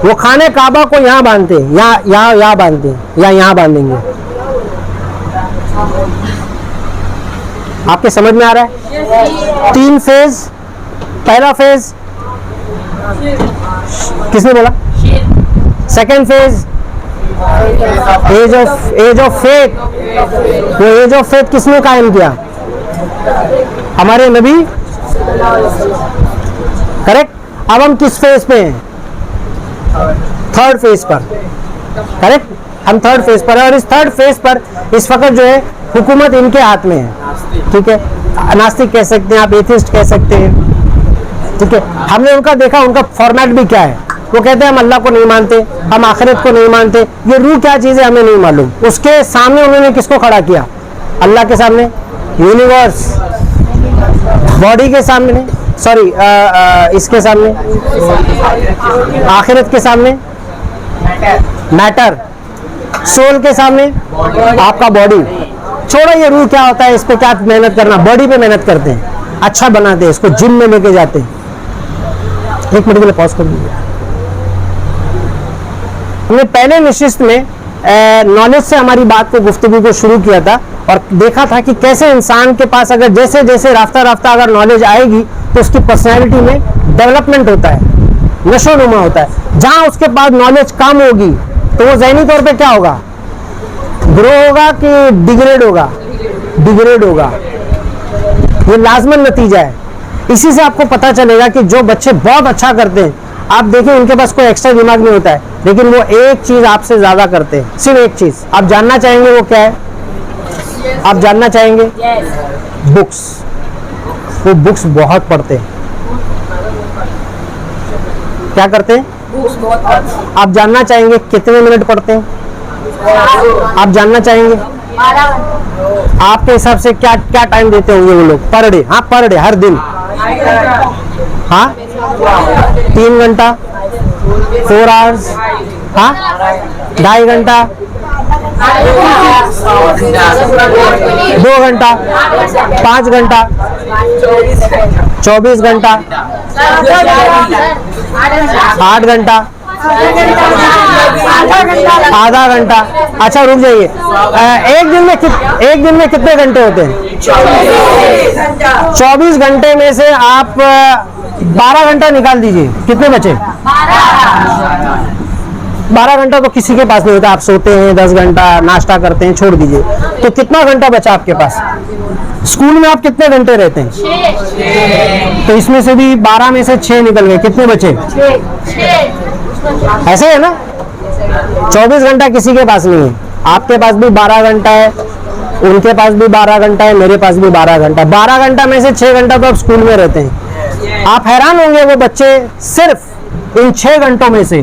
वो खाने काबा को यहाँ बांधते हैं, यहाँ बांधते हैं, या यहाँ बांधेंगे। आपके समझ में आ रहा है? 3 फेज। पहला फेज किसने बोला? Second phase age of faith. वो एज ऑफ फेथ किसने कायम किया? हमारे नबी। करेक्ट। अब हम किस फेज पे हैं? थर्ड फेज पर। करेक्ट, हम थर्ड फेज पर है और इस थर्ड फेज पर इस वक्त जो है हुकूमत इनके हाथ में है। ठीक है, नास्तिक कह सकते हैं आप, एथिस्ट कह सकते हैं। ठीक है, हमने उनका देखा, उनका फॉर्मेट भी क्या है। वो कहते हैं हम अल्लाह को नहीं मानते, हम आखिरत को नहीं मानते, ये रूह क्या चीज़ है हमें नहीं मालूम। उसके सामने उन्होंने किसको खड़ा किया? अल्लाह के सामने, यूनिवर्स। बॉडी के सामने नहीं, सॉरी इसके सामने, आखिरत के सामने मैटर, सोल के सामने आपका बॉडी। छोड़ो ये रूह क्या होता है, इस पे क्या मेहनत करना, बॉडी पे मेहनत करते हैं, अच्छा बनाते हैं, इसको जिम में लेके जाते हैं। 1 मिनट के लिए पॉज कर दीजिए। हमने पहले निशिस्त में नॉलेज से हमारी बात को गुफ्तगू को शुरू किया था और देखा था कि कैसे इंसान के पास अगर जैसे जैसे राफ्ता राफ्ता अगर नॉलेज आएगी तो उसकी पर्सनैलिटी में डेवलपमेंट होता है, नशोनुमा होता है। जहां उसके पास नॉलेज कम होगी तो वो ज़हनी तौर पे क्या होगा, ग्रो होगा कि डिग्रेड होगा, डिग्रेड होगा। ये लाजमन नतीजा है। इसी से आपको पता चलेगा कि जो बच्चे बहुत अच्छा करते हैं, आप देखें उनके पास कोई एक्स्ट्रा दिमाग नहीं होता है, लेकिन वो एक चीज आपसे ज्यादा करते हैं, सिर्फ एक चीज। आप जानना चाहेंगे वो क्या है? आप जानना चाहेंगे? बुक्स। वो बुक्स बहुत पढ़ते हैं। क्या करते हैं? बुक्स बहुत पढ़ते हैं। आप जानना चाहेंगे कितने मिनट पढ़ते हैं? आप जानना चाहेंगे? आपके हिसाब से क्या क्या टाइम देते होंगे वो लोग पर डे? हाँ, पर डे, हर दिन। हाँ, 3 घंटा, 4 आवर्स, हाँ, 2.5 घंटा, 2 घंटा, 5 घंटा, 24 घंटा, 8 घंटा, आधा घंटा। अच्छा रुक जाइए, एक दिन में कितने घंटे होते हैं? 24 घंटे में से आप 12 घंटा निकाल दीजिए, कितने बचे? 12 घंटा तो किसी के पास नहीं होता। आप सोते हैं 10 घंटा, नाश्ता करते हैं, छोड़ दीजिए, तो कितना घंटा बचा आपके पास? स्कूल में आप कितने घंटे रहते हैं? 6। तो इसमें से भी 12 में से 6 निकल गए, कितने बचे? 6। ऐसे है ना? 24 घंटा किसी के पास नहीं है। आपके पास भी 12 घंटा है, उनके पास भी 12 घंटा है, मेरे पास भी 12 घंटा। 12 घंटा में से 6 घंटा तो आप स्कूल में रहते हैं। आप हैरान होंगे वो बच्चे सिर्फ इन 6 घंटों में से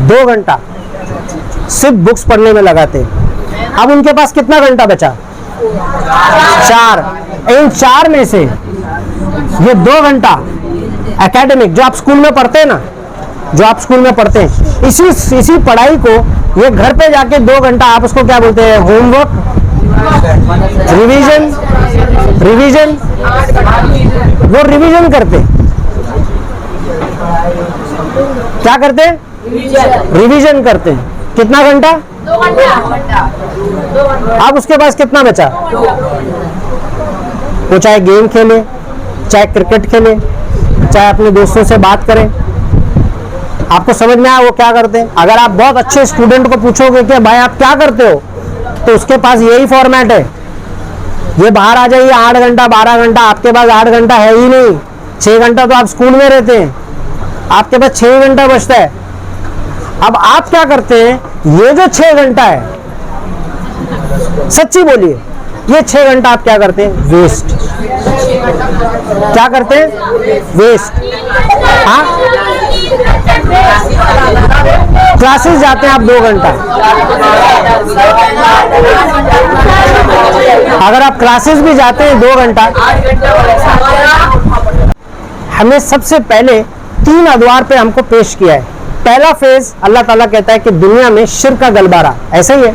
2 घंटा सिर्फ बुक्स पढ़ने में लगाते हैं। अब उनके पास कितना घंटा बचा? 4। इन 4 में से ये 2 घंटा एकेडमिक, जो आप स्कूल में पढ़ते हैं ना, जो आप स्कूल में पढ़ते हैं, इसी पढ़ाई को ये घर पे जाके 2 घंटा, आप उसको क्या बोलते हैं? होमवर्क, रिवीजन, वो रिवीजन करते हैं। क्या करते हैं? रिवीजन करते हैं। कितना घंटा? 2 घंटा। अब उसके पास कितना बचा? वो चाहे गेम खेले, चाहे क्रिकेट खेले, चाहे अपने दोस्तों से बात करें। आपको समझ में आया वो क्या करते हैं? अगर आप बहुत अच्छे स्टूडेंट को पूछोगे कि भाई आप क्या करते हो, तो उसके पास यही फॉर्मेट है। ये बाहर आ जाइए, 8 घंटा 12 घंटा, आपके पास 8 घंटा है ही नहीं। 6 घंटा तो आप स्कूल में रहते हैं, आपके पास 6 घंटा बचता है। अब आप क्या करते हैं? ये जो 6 घंटा है, सच्ची बोलिए, ये 6 घंटा आप क्या करते हैं? वेस्ट। क्या करते हैं? वेस्ट। हाँ, क्लासेस जाते हैं आप 2 घंटा। अगर आप क्लासेस भी जाते हैं 2 घंटा, हमें सबसे पहले 3 अदवार पे हमको पेश किया है। पहला फेज, अल्लाह ताला कहता है कि दुनिया में शिर्क का गलबारा, ऐसा ही है।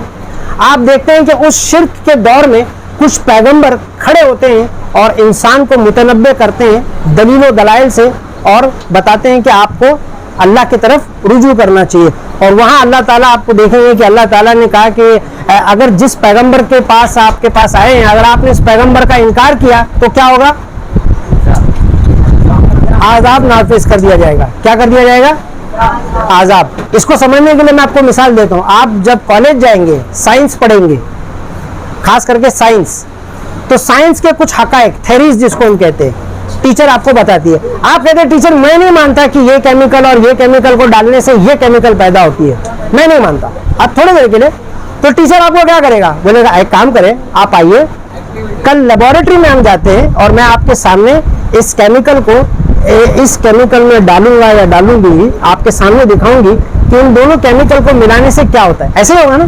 आप देखते हैं कि उस शिर्क के दौर में कुछ पैगंबर खड़े होते हैं और इंसान को मुतनब्बे करते हैं दलील दलाइल से, और बताते हैं कि आपको अल्लाह की तरफ रुजू करना चाहिए। और वहाँ अल्लाह ताला, आपको देखेंगे कि अल्लाह ताला ने कहा कि अगर जिस पैगंबर के पास आपके पास आए हैं, अगर आपने इस पैगंबर का इनकार किया तो क्या होगा? आज़ाब नाफिज कर दिया जाएगा। क्या कर दिया जाएगा? आज़ाब। इसको समझने के लिए मैं आपको मिसाल देता हूँ। आप जब कॉलेज जाएंगे, साइंस पढ़ेंगे, खास करके साइंस, तो साइंस के कुछ हकायक, थ्योरीज जिसको हम कहते हैं, टीचर आपको बताती है। आप कहते हैं टीचर मैं नहीं मानता कि ये केमिकल और ये केमिकल को डालने से ये केमिकल पैदा होती है, मैं नहीं मानता। अब थोड़ी देर के लिए तो टीचर आपको क्या करेगा? बोलेगा एक काम करें, आप आइए, कल लेबोरेटरी में हम जाते हैं और मैं आपके सामने इस केमिकल को इस केमिकल में डालूंगा या डालूंगी, आपके सामने दिखाऊंगी कि इन दोनों केमिकल को मिलाने से क्या होता है। ऐसे होगा ना?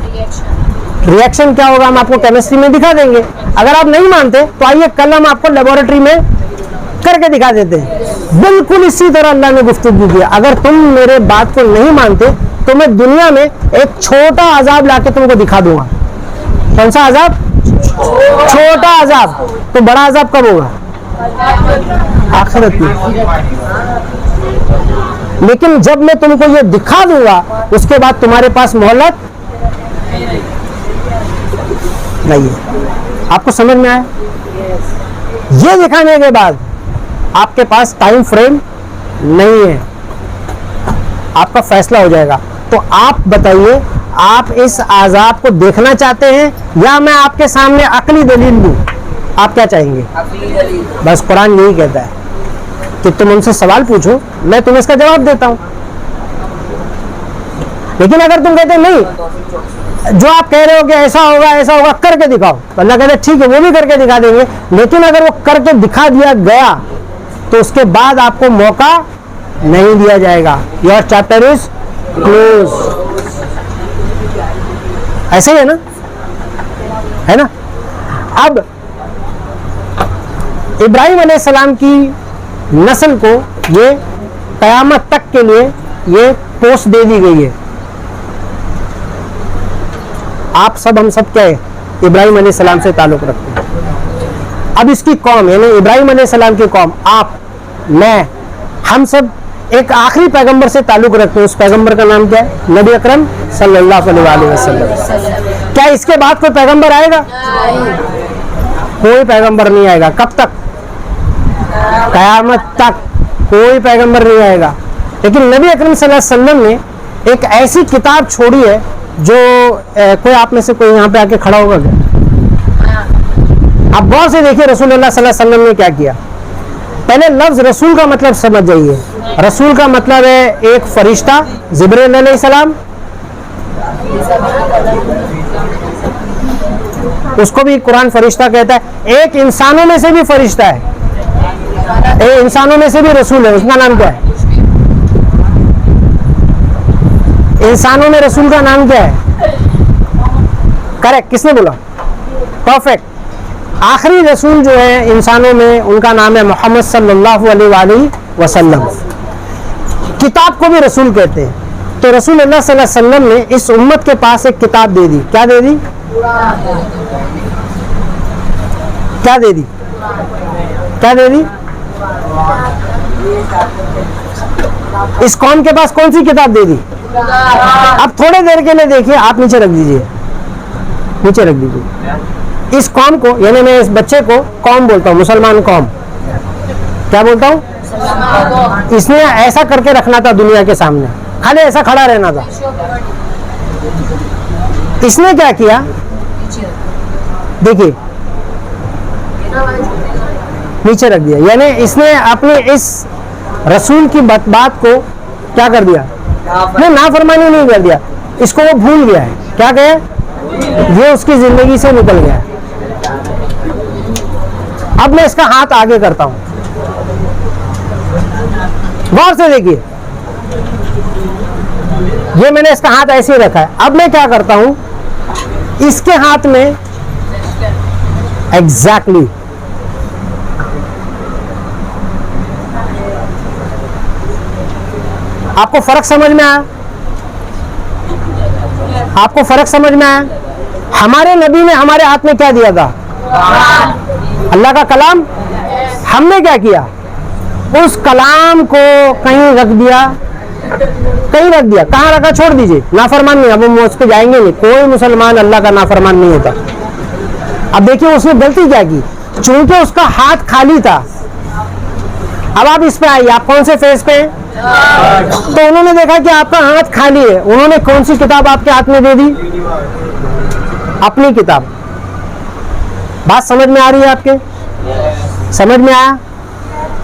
रिएक्शन क्या होगा हम आपको केमिस्ट्री में दिखा देंगे। अगर आप नहीं मानते तो आइए, कल हम आपको लेबोरेटरी में करके दिखा देते हैं। बिल्कुल इसी तरह अल्लाह ने गुफ्तगू किया। अगर तुम मेरे बात को नहीं मानते तो मैं दुनिया में एक छोटा अजाब लाके तुमको दिखा दूंगा। कौन सा अजाब? छोटा अजाब। तो बड़ा अजाब कब होगा? आखिरत में। लेकिन जब मैं तुमको ये दिखा दूंगा उसके बाद तुम्हारे पास मोहलत नहीं है। आपको समझ में आया? ये दिखाने के बाद आपके पास टाइम फ्रेम नहीं है, आपका फैसला हो जाएगा। तो आप बताइए, आप इस आजाब को देखना चाहते हैं या मैं आपके सामने अकली दलील दूं? आप क्या चाहेंगे? बस कुरान यही कहता है कि तुम उनसे सवाल पूछो, मैं तुम्हें इसका जवाब देता हूं। लेकिन अगर तुम कहते नहीं, जो आप कह रहे हो कि ऐसा होगा करके दिखाओ, तो अल्लाह कहते ठीक है वो भी करके दिखा देंगे। लेकिन अगर वो करके दिखा दिया गया तो उसके बाद आपको मौका नहीं दिया जाएगा। Your chapter is close. ऐसे ही है ना, है ना? अब इब्राहिम अलैहिस्सलाम की नस्ल को ये कयामत तक के लिए ये पोस्ट दे दी गई है। आप सब, हम सब क्या है? इब्राहिम अलैहिस्सलाम से ताल्लुक रखते हैं। अब इसकी कौम यानी इब्राहिम अलैहिस्सलाम की कौम, आप, मैं, हम सब एक आखिरी पैगंबर से ताल्लुक रखते हैं। उस पैगंबर का नाम क्या है? नबी अकरम सल्लल्लाहु अलैहि वसल्लम। क्या इसके बाद कोई पैगंबर आएगा? कोई पैगंबर नहीं आएगा। कब तक? कयामत तक कोई पैगंबर नहीं आएगा। लेकिन नबी अकरम सल्लल्लाहु अलैहि वसल्लम ने एक ऐसी किताब छोड़ी है जो कोई आप में से कोई यहाँ पे आके खड़ा होगा क्या? आप गौर से देखिए रसूलुल्लाह सल्लल्लाहु अलैहि वसल्लम ने क्या किया। पहले लफ्ज रसूल का मतलब समझ जाइए। रसूल का मतलब है एक फरिश्ता, जिब्रील अलैहिस्सलाम, उसको भी कुरान फरिश्ता कहता है। एक इंसानों में से भी फरिश्ता है, एक इंसानों में से भी रसूल है, उसका नाम क्या है? इंसानों में रसूल का नाम क्या है? करेक्ट, किसने बोला? परफेक्ट। आखिरी रसूल जो है इंसानों में, उनका नाम है मोहम्मद सल्लल्लाहु अलैहि वसल्लम। किताब को भी रसूल कहते हैं। तो रसूलुल्लाह सल्लल्लाहु अलैहि वसल्लम ने इस उम्मत के पास एक किताब दे दी। क्या दे दी? क्या दे दी? क्या दे दी? इस कौम के पास कौन सी किताब दे दी? अब थोड़े देर के लिए देखिए, आप नीचे रख दीजिए, नीचे रख दीजिए। इस कौम को, यानी मैं इस बच्चे को कौम बोलता हूँ, मुसलमान कौम। क्या बोलता हूँ? इसने ऐसा करके रखना था दुनिया के सामने, खाली ऐसा खड़ा रहना था। इसने क्या किया? देखिए, नीचे रख दिया। यानी इसने अपने इस रसूल की बात को क्या कर दिया? नहीं, नाफरमानी नहीं कर दिया, इसको वो भूल गया है। क्या कहे? ये उसकी जिंदगी से निकल गया है। अब मैं इसका हाथ आगे करता हूं, गौर से देखिए। ये मैंने इसका हाथ ऐसे ही रखा है। अब मैं क्या करता हूं, इसके हाथ में एग्जैक्टली आपको फर्क समझ में आया? आपको फर्क समझ में आया? हमारे नबी ने हमारे हाथ में क्या दिया था? अल्लाह का कलाम। हमने क्या किया? उस कलाम को कहीं रख दिया, कहीं रख दिया। कहाँ रखा? छोड़ दीजिए, नाफरमान नहीं। अब हम उस पर जाएंगे नहीं। कोई मुसलमान अल्लाह का नाफरमान नहीं होता। अब देखिए उसने गलती क्या की, चूंकि उसका हाथ खाली था। अब आप इस पे आइए, आप कौन से फेज पे हैं? तो उन्होंने देखा कि आपका हाथ खाली है, उन्होंने कौन सी किताब आपके हाथ में दे दी? अपनी किताब। बात समझ में आ रही है आपके? समझ में आया?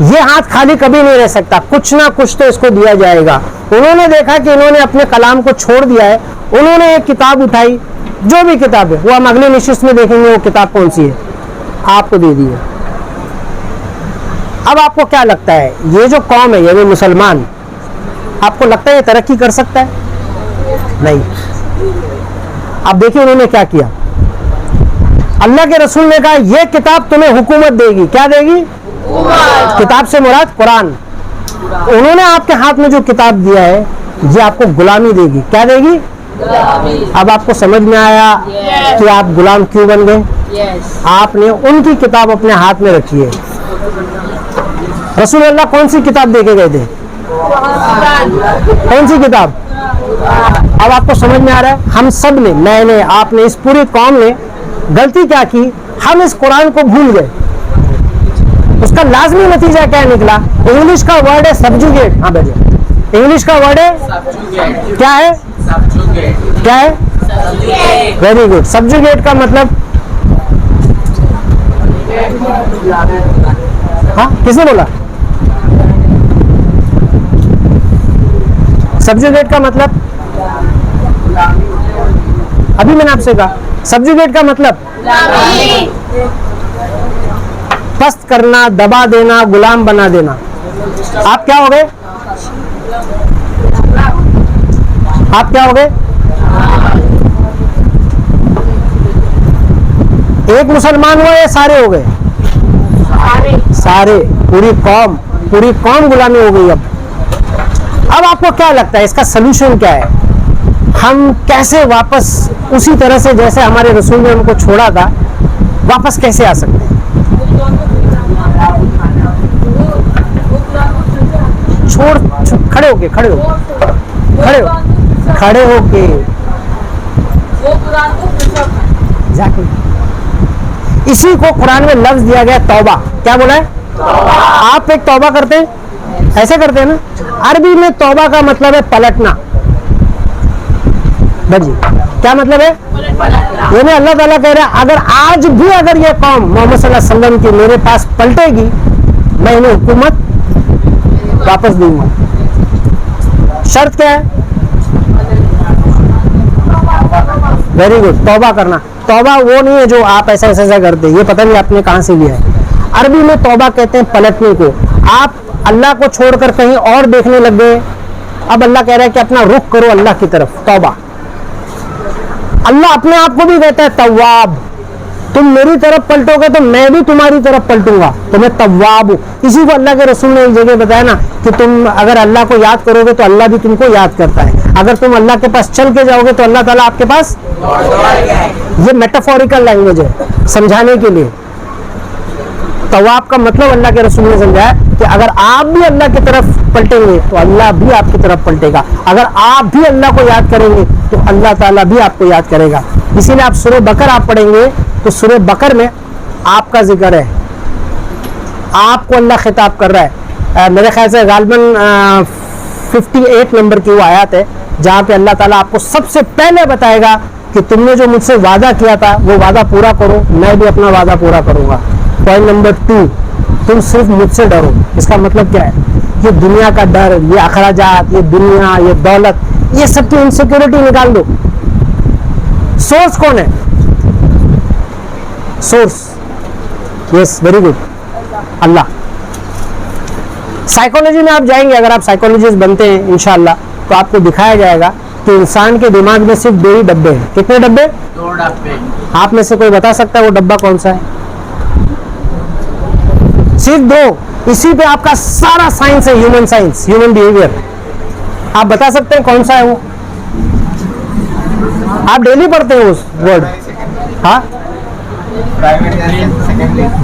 ये हाथ खाली कभी नहीं रह सकता, कुछ ना कुछ तो इसको दिया जाएगा। उन्होंने देखा कि इन्होंने अपने कलाम को छोड़ दिया है, उन्होंने एक किताब उठाई, जो भी किताब है वो हम अगले निशिस्त में देखेंगे वो किताब कौन सी है, आपको दे दी है। अब आपको क्या लगता है, ये जो कौम है, यानी मुसलमान, आपको लगता है ये तरक्की कर सकता है? नहीं। अब देखिए उन्होंने क्या किया। अल्लाह के रसूल ने कहा ये किताब तुम्हें हुकूमत देगी। क्या देगी? किताब से मुराद कुरान। उन्होंने आपके हाथ में जो किताब दिया है ये आपको गुलामी देगी। क्या देगी? अब आपको समझ में आया कि आप गुलाम क्यों बन गए? आपने उनकी किताब अपने हाथ में रखी है। रसूलुल्लाह कौन सी किताब दे के गए थे? कौन सी किताब? अब आपको समझ में आ रहा है, हम सब ने, मैंने, आपने, इस पूरी कौम ने गलती क्या की, हम इस कुरान को भूल गए। उसका लाजमी नतीजा क्या निकला? इंग्लिश का वर्ड है सब्जुगेट। हाँ बैठिए, इंग्लिश का वर्ड है क्या है? क्या है? Very good. सब्जुगेट का मतलब, हाँ किसने बोला? सब्जुगेट का मतलब, अभी मैंने आपसे कहा सब्जुगेट का मतलब पस्त करना, दबा देना, गुलाम बना देना। आप क्या हो गए? आप क्या हो गए? एक मुसलमान हुआ या सारे हो गए? सारे, पूरी कौम गुलामी हो गई। अब आपको क्या लगता है इसका सलूशन क्या है? हम कैसे वापस उसी तरह से जैसे हमारे रसूल ने हमको छोड़ा था वापस कैसे आ सकते हैं? खड़े होके इसी को कुरान में लफ्ज दिया गया तौबा। क्या बोला है? आप एक तौबा करते हैं, ऐसे करते हैं ना। अरबी में तौबा का मतलब है पलटना। बजी क्या मतलब है? यानी अल्लाह ताला कह रहा है अगर आज भी अगर ये कौम मोहम्मद सल्लल्लाहु अलैहि वसल्लम की मेरे पास पलटेगी, मैं इन्हें हुकूमत वापस दूंगा। शर्त क्या है? वेरी गुड, तौबा करना। तौबा वो नहीं है जो आप ऐसा ऐसा करते, ये पता नहीं आपने कहां से लिया है। अरबी में तौबा कहते हैं पलटने को। आप अल्लाह को छोड़कर कहीं और देखने लग गए, अब अल्लाह कह रहा है कि अपना रुख करो अल्लाह की तरफ, तौबा। अल्लाह अपने आप को भी कहता है तव्वाब, तुम मेरी तरफ पलटोगे तो मैं भी तुम्हारी तरफ पलटूंगा, तो मैं तव्वाब हूं। इसी को अल्लाह के रसूल ने एक जगह बताया ना कि तुम अगर अल्लाह को याद करोगे तो अल्लाह भी तुमको याद करता है। अगर तुम अल्लाह के पास चल के जाओगे तो अल्लाह ताला आपके पास। ये मेटाफोरिकल लैंग्वेज है समझाने के लिए। तवाब का मतलब अल्लाह के रसूल ने समझाया कि अगर आप भी अल्लाह की तरफ पलटेंगे तो अल्लाह भी आपकी तरफ पलटेगा। अगर आप भी अल्लाह को याद करेंगे तो अल्लाह ताला भी आपको याद करेगा। इसीलिए आप सूरह बकर आप पढ़ेंगे तो सूरह बकर में आपका जिक्र है, आपको अल्लाह खिताब कर रहा है। मेरे ख्याल से गालिबन 58 नंबर की वो आयत है जहाँ पे अल्लाह ताला आपको सबसे पहले बताएगा कि तुमने जो मुझसे वादा किया था वो वादा पूरा करो, मैं भी अपना वादा पूरा करूंगा। पॉइंट नंबर 2, तुम सिर्फ मुझसे डरो। इसका मतलब क्या है? ये दुनिया का डर, ये अखराजात, ये दुनिया, ये दौलत, ये सब की इनसिक्योरिटी निकाल दो। सोर्स कौन है? सोर्स, यस वेरी गुड, अल्लाह। साइकोलॉजी में आप जाएंगे, अगर आप साइकोलॉजिस्ट बनते हैं इंशाअल्लाह, तो आपको दिखाया जाएगा कि इंसान के दिमाग में सिर्फ 2 ही डब्बे हैं। कितने डब्बे? 2 डब्बे। आप में से कोई बता सकता है वो डब्बा कौन सा है? सिर्फ 2। इसी पे आपका सारा साइंस है, ह्यूमन साइंस, ह्यूमन बिहेवियर। आप बता सकते हैं कौन सा है वो? आप डेली पढ़ते हैं उस वर्ड? हाँ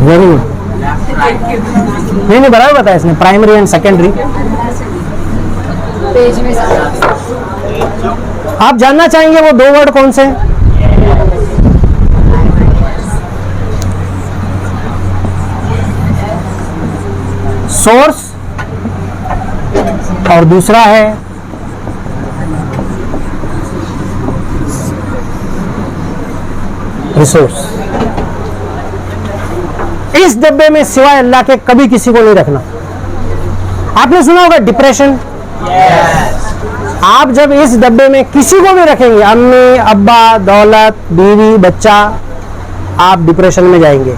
वेरी गुड। नहीं बराबर बताया इसने, प्राइमरी एंड सेकेंडरी। आप जानना चाहेंगे वो 2 वर्ड कौन से हैं? सोर्स और दूसरा है रिसोर्स। इस डब्बे में सिवाय अल्लाह के कभी किसी को नहीं रखना। आपने सुना होगा डिप्रेशन। आप जब इस डब्बे में किसी को भी रखेंगे, अम्मी, अब्बा, दौलत, बीवी, बच्चा, आप डिप्रेशन में जाएंगे।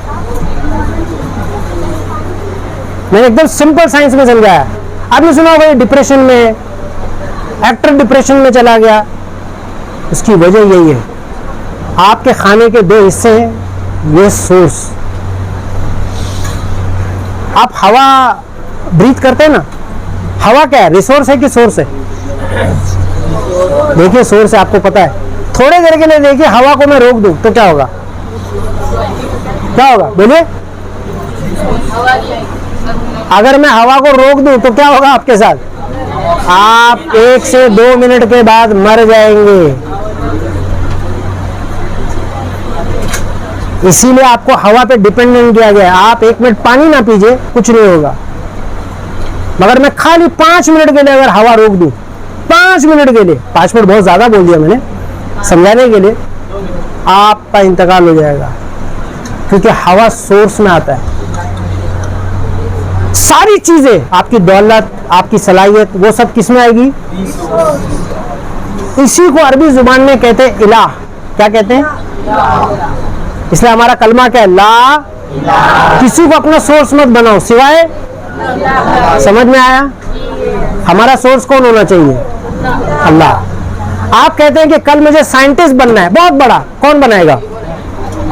मैंने एकदम सिंपल साइंस में समझाया। आपने सुना होगा डिप्रेशन में, एक्टर डिप्रेशन में चला गया, उसकी वजह यही है, आपके खाने के 2 हिस्से हैं, ये सोर्स। आप हवा ब्रीथ करते हैं ना, हवा क्या है? रिसोर्स है कि सोर्स है? देखिए सोर्स है, आपको पता है। थोड़े देर के लिए देखिए हवा को मैं रोक दूं तो क्या होगा? क्या होगा बोलिए? अगर मैं हवा को रोक दूं तो क्या होगा आपके साथ? आप 1 से 2 मिनट के बाद मर जाएंगे। इसीलिए आपको हवा पे डिपेंडेंट किया गया है। आप 1 मिनट पानी ना पीजिए, कुछ नहीं होगा, मगर मैं खाली 5 मिनट के लिए अगर हवा रोक दूं, 5 मिनट के लिए, 5 मिनट बहुत ज्यादा बोल दिया मैंने समझाने के लिए, आपका इंतकाल हो जाएगा, क्योंकि हवा सोर्स में आता है। सारी चीजें, आपकी दौलत, आपकी सलाहियत, वो सब किस में आएगी? इसी को अरबी जुबान में कहते हैं इलाह। क्या कहते हैं? इसलिए हमारा कलमा क्या है? ला। किसी को अपना सोर्स मत बनाओ सिवाय, समझ में आया? हमारा सोर्स कौन होना चाहिए? अल्लाह। आप कहते हैं कि कल मुझे साइंटिस्ट बनना है, बहुत बड़ा, कौन बनाएगा?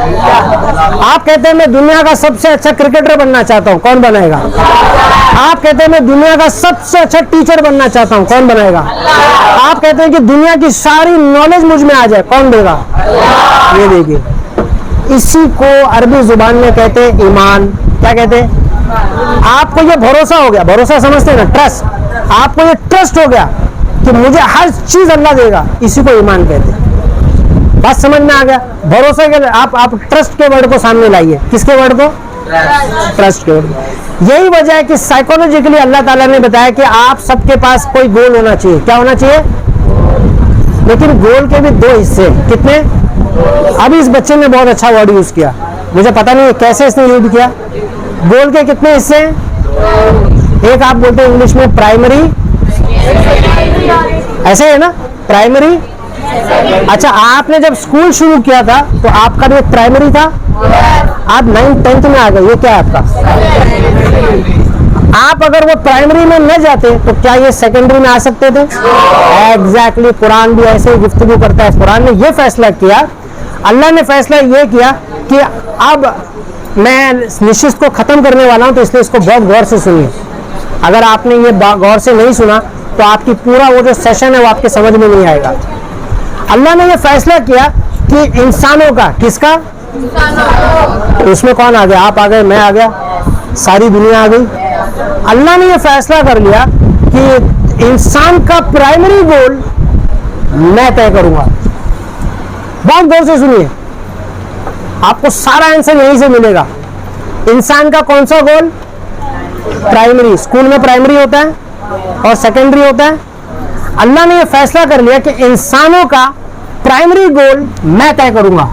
आप कहते हैं मैं दुनिया का सबसे अच्छा क्रिकेटर बनना चाहता हूं, कौन बनाएगा? आप कहते हैं मैं दुनिया का सबसे अच्छा टीचर बनना चाहता हूं, कौन बनाएगा? आप कहते हैं कि दुनिया की सारी नॉलेज मुझ में आ जाए, कौन देगा? ये देखिए, इसी को अरबी जुबान में कहते हैं ईमान। क्या कहते हैं? आपको ये भरोसा हो गया, भरोसा समझते हैं ना, ट्रस्ट। आपको ये ट्रस्ट हो गया कि मुझे हर चीज अल्लाह देगा, इसी को ईमान कहते हैं। बात समझ में आ गया? भरोसा के आप ट्रस्ट के वर्ड को सामने लाइए। किसके वर्ड को? ट्रस्ट के वर्ड। यही वजह है कि साइकोलॉजिकली अल्लाह ताला ने बताया कि आप सबके पास कोई गोल होना चाहिए। क्या होना चाहिए? लेकिन गोल के भी 2 हिस्से। कितने? अभी इस बच्चे ने बहुत अच्छा वर्ड यूज किया, मुझे पता नहीं कैसे इसने यूज किया। गोल के कितने हिस्से हैं? एक आप बोलते हैं इंग्लिश में प्राइमरी, ऐसे है ना, प्राइमरी। अच्छा, आपने जब स्कूल शुरू किया था तो आपका भी एक प्राइमरी था, आप 9th 10th में आ गए, ये क्या है आपका? आप अगर वो प्राइमरी में न जाते तो क्या ये सेकेंडरी में आ सकते थे? एग्जैक्टली। कुरान भी ऐसे ही गुफ्तगू करता है। कुरान ने ये फैसला किया, अल्लाह ने फैसला ये किया कि अब मैं निश्चित को खत्म करने वाला हूं, तो इसलिए इसको बहुत गौर से सुनिए। अगर आपने ये गौर से नहीं सुना तो आपकी पूरा वो जो सेशन है वो आपके समझ में नहीं आएगा। अल्लाह ने ये फैसला किया कि इंसानों का, किसका? उसमें कौन आ गया? आप आ गए, मैं आ गया, सारी दुनिया आ गई। अल्लाह ने ये फैसला कर लिया कि इंसान का प्राइमरी गोल मैं तय करूंगा। बहुत गौर से सुनिए, आपको सारा आंसर यहीं से मिलेगा। इंसान का कौन सा गोल? प्राइमरी। स्कूल में प्राइमरी होता है और सेकेंडरी होता है। अल्लाह ने यह फैसला कर लिया कि इंसानों का प्राइमरी गोल मैं तय करूंगा।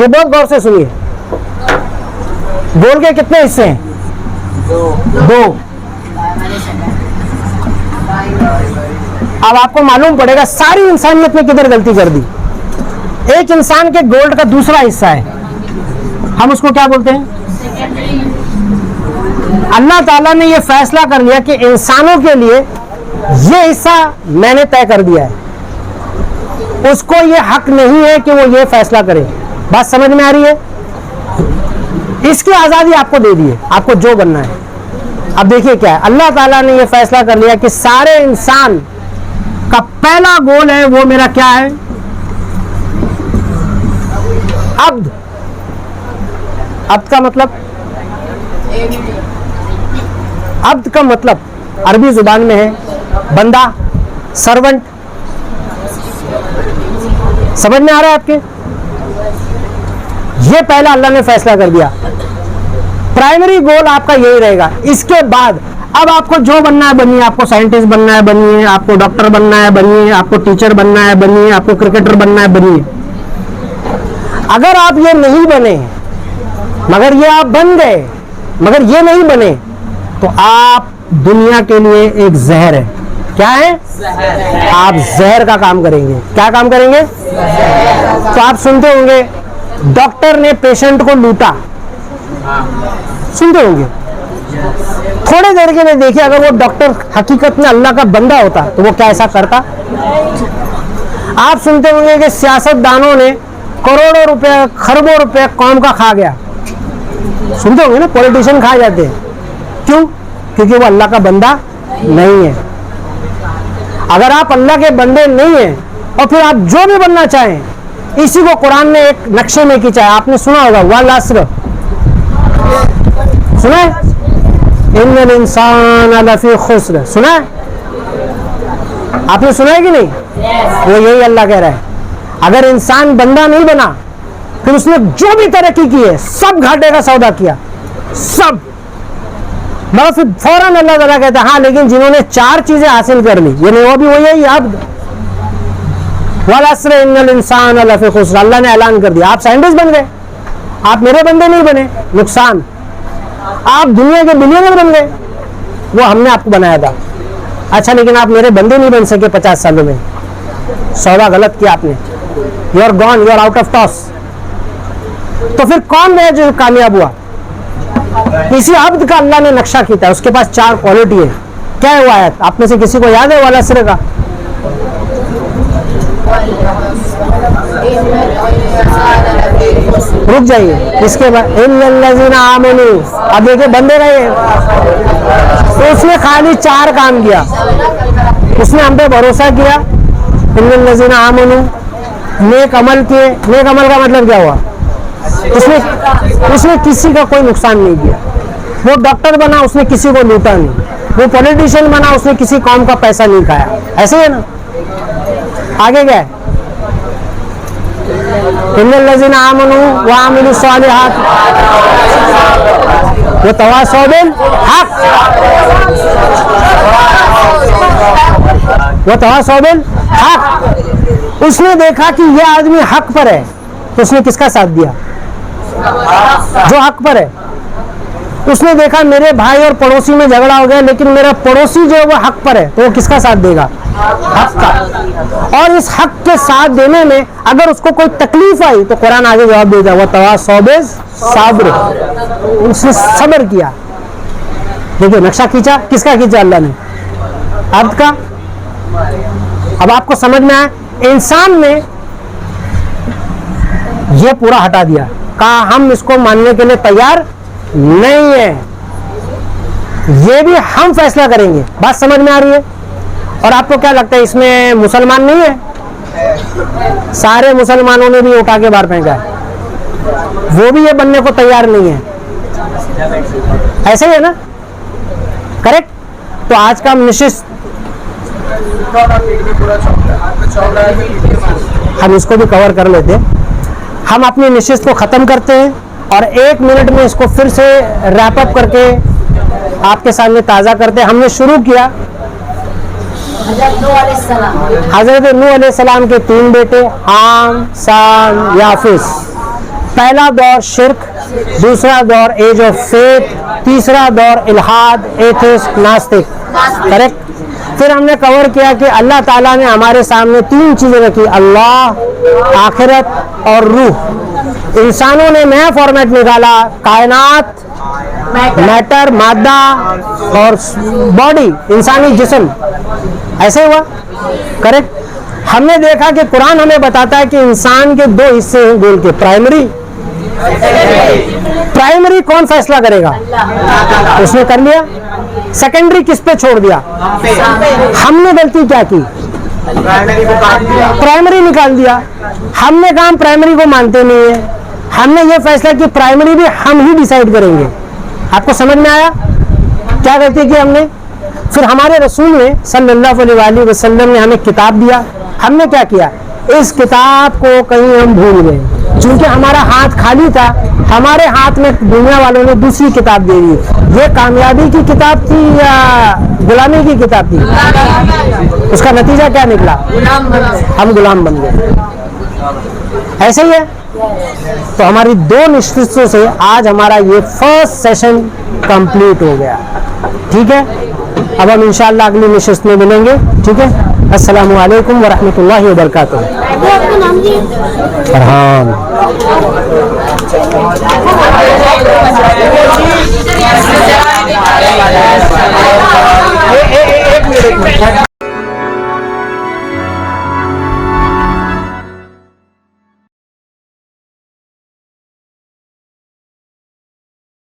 ये बहुत गौर से सुनिए। गोल के कितने हिस्से हैं? 2। अब आपको मालूम पड़ेगा सारी इंसानियत ने किधर गलती कर दी। एक इंसान के गोल का दूसरा हिस्सा है, हम उसको क्या बोलते हैं? अल्लाह ताला ने यह फैसला कर लिया कि इंसानों के लिए यह हिस्सा मैंने तय कर दिया है, उसको यह हक नहीं है कि वो ये फैसला करे। बात समझ में आ रही है? इसकी आजादी आपको दे दी है, आपको जो बनना है। अब देखिए क्या है, अल्लाह ताला ने यह फैसला कर लिया कि सारे इंसान का पहला गोल है वो मेरा क्या है? अब्द। अब्द का मतलब, अब्द का मतलब अरबी जुबान में है बंदा, सर्वेंट। समझ में आ रहा है आपके? ये पहला अल्लाह ने फैसला कर दिया, प्राइमरी गोल आपका यही रहेगा। इसके बाद अब आपको जो बनना है बनिए, आपको साइंटिस्ट बनना है बनिए, आपको डॉक्टर बनना है बनिए, आपको टीचर बनना है बनिए, आपको क्रिकेटर बनना है बनिए। अगर आप ये नहीं बने, मगर ये आप बन गए, मगर ये नहीं बने, तो आप दुनिया के लिए एक जहर है। क्या है? आप जहर का काम करेंगे। क्या काम करेंगे? तो आप सुनते होंगे डॉक्टर ने पेशेंट को लूटा, सुनते होंगे। थोड़े देर के लिए देखिए, अगर वो डॉक्टर हकीकत में अल्लाह का बंदा होता तो वो क्या ऐसा करता? आप सुनते होंगे कि सियासतदानों ने करोड़ों रुपए, खरबों रुपए कौम का खा गया, सुनते होंगे ना, पॉलिटिशियन खा जाते हैं। क्यों? क्योंकि वो अल्लाह का बंदा नहीं है। अगर आप अल्लाह के बंदे नहीं हैं और फिर आप जो भी बनना चाहें, इसी को कुरान ने एक नक्शे में खींचा है। आपने सुना होगा वल अस्र, सुना है? इन्नल इंसान लफी खुस्र, सुना है आपने, सुना है कि नहीं? वो यही अल्लाह कह रहा है, अगर इंसान बंदा नहीं बना फिर उसने जो भी तरक्की की है सब घाटे का सौदा किया, सब, मगर फिर फौरन अल्लाह ताला कहता है हाँ लेकिन जिन्होंने 4 चीजें हासिल कर ली, यानी वो भी वही है अब्द, वल अस्र इन्नल इंसान लफी खुस्र। अल्लाह ने ऐलान कर दिया, आप साइंटिस्ट बन गए, आप मेरे बंदे नहीं बने, नुकसान, आप दुनिया के बिलियनर बन गए, वो हमने आपको बनाया था, अच्छा लेकिन आप मेरे बंदे नहीं बन सके 50 सालों में, सौदा गलत किया आपने, you are gone, you are out of toss. तो फिर कौन है जो कामयाब हुआ? इसी अब्द का अल्लाह ने नक्शा खींचा है, उसके पास 4 क्वालिटी है। क्या है वो आयत? आप में से किसी को याद है वाला सिरे का? रुक जाइए, इसके बाद इन्नल्लज़ीना आमनू, अब देखिए बंदे का ये, तो उसने खाली 4 काम किया, उसने हम पे भरोसा किया, इन्नल्लज़ीना आमनू, नेक अमल किए। नेक अमल का मतलब क्या हुआ? उसने किसी का कोई नुकसान नहीं किया, वो डॉक्टर बना उसने किसी को लूटा नहीं, वो पॉलिटिशियन बना उसने किसी कौम का पैसा नहीं खाया, ऐसे है ना? आगे क्या है? इन्नल्लज़ीना आमनू व अमिलुस सालिहात व तवासौ बिल हक व तवासौ बिल हक। उसने देखा कि यह आदमी हक पर है तो उसने किसका साथ दिया? जो हक पर है। उसने देखा मेरे भाई और पड़ोसी में झगड़ा हो गया लेकिन मेरा पड़ोसी जो है वो हक पर है, तो वो किसका साथ देगा? हक का। और इस हक के साथ देने में अगर उसको कोई तकलीफ आई तो कुरान आगे जवाब देता है, तवासौ बिस सब्र, उसने सब्र किया। देखिए नक्शा खींचा, किसका खींचा? अल्लाह ने, अब्द का। अब आपको समझ में आया, इंसान ने ये पूरा हटा दिया, कहा हम इसको मानने के लिए तैयार नहीं है, ये भी हम फैसला करेंगे। बात समझ में आ रही है? और आपको क्या लगता है इसमें मुसलमान नहीं है? सारे मुसलमानों ने भी उठा के बाहर फेंका है, वो भी ये बनने को तैयार नहीं है, ऐसे ही है ना? करेक्ट। तो आज का निशिस्त हम इसको भी कवर कर लेते हैं। हम अपनी निशिस्त को खत्म करते हैं और 1 मिनट में इसको फिर से रैप अप करके आपके सामने ताज़ा करते हैं। हमने शुरू किया हजरत नूह अलैहिस्सलाम के 3 बेटे, हाम, साम, याफिस। पहला दौर शिर्क, दूसरा दौर एज ऑफ फेथ, तीसरा दौर इल्हाद, एथिस्ट, नास्तिक। करेक्ट। फिर हमने कवर किया कि अल्लाह ताला ने हमारे सामने 3 चीजें रखी, अल्लाह, आखिरत और रूह। इंसानों ने नया फॉर्मेट निकाला, कायनात, मैटर, मादा और बॉडी, इंसानी जिस्म, ऐसे हुआ। करेक्ट। हमने देखा कि कुरान हमें बताता है कि इंसान के 2 हिस्से हैं गोल के, प्राइमरी कौन फैसला करेगा? उसने कर लिया। सेकेंडरी किस पे छोड़ दिया? हमने गलती क्या की? प्राइमरी निकाल दिया। हमने कहा प्राइमरी को मानते नहीं है, हमने ये फैसला कि प्राइमरी भी हम ही डिसाइड करेंगे। आपको समझ में आया क्या गलती की हमने? फिर हमारे रसूल ने सल्लल्लाहु अलैहि वसल्लम ने हमें किताब दिया, हमने क्या किया? इस किताब को कहीं हम भूल गए, चूंकि हमारा हाथ खाली था, हमारे हाथ में दुनिया वालों ने दूसरी किताब दे दी। ये कामयाबी की किताब थी या गुलामी की किताब थी? उसका नतीजा क्या निकला? हम गुलाम बन गए। ऐसे ही है। तो हमारी 2 निश्चितों से आज हमारा ये फर्स्ट सेशन कंप्लीट हो गया। ठीक है, अब हम इंशाअल्लाह अगली निश्चित में मिलेंगे। ठीक है, अस्सलामु अलैकुम वरहमतुल्लाहि वबरकातुहू। फरहान। एक मिनट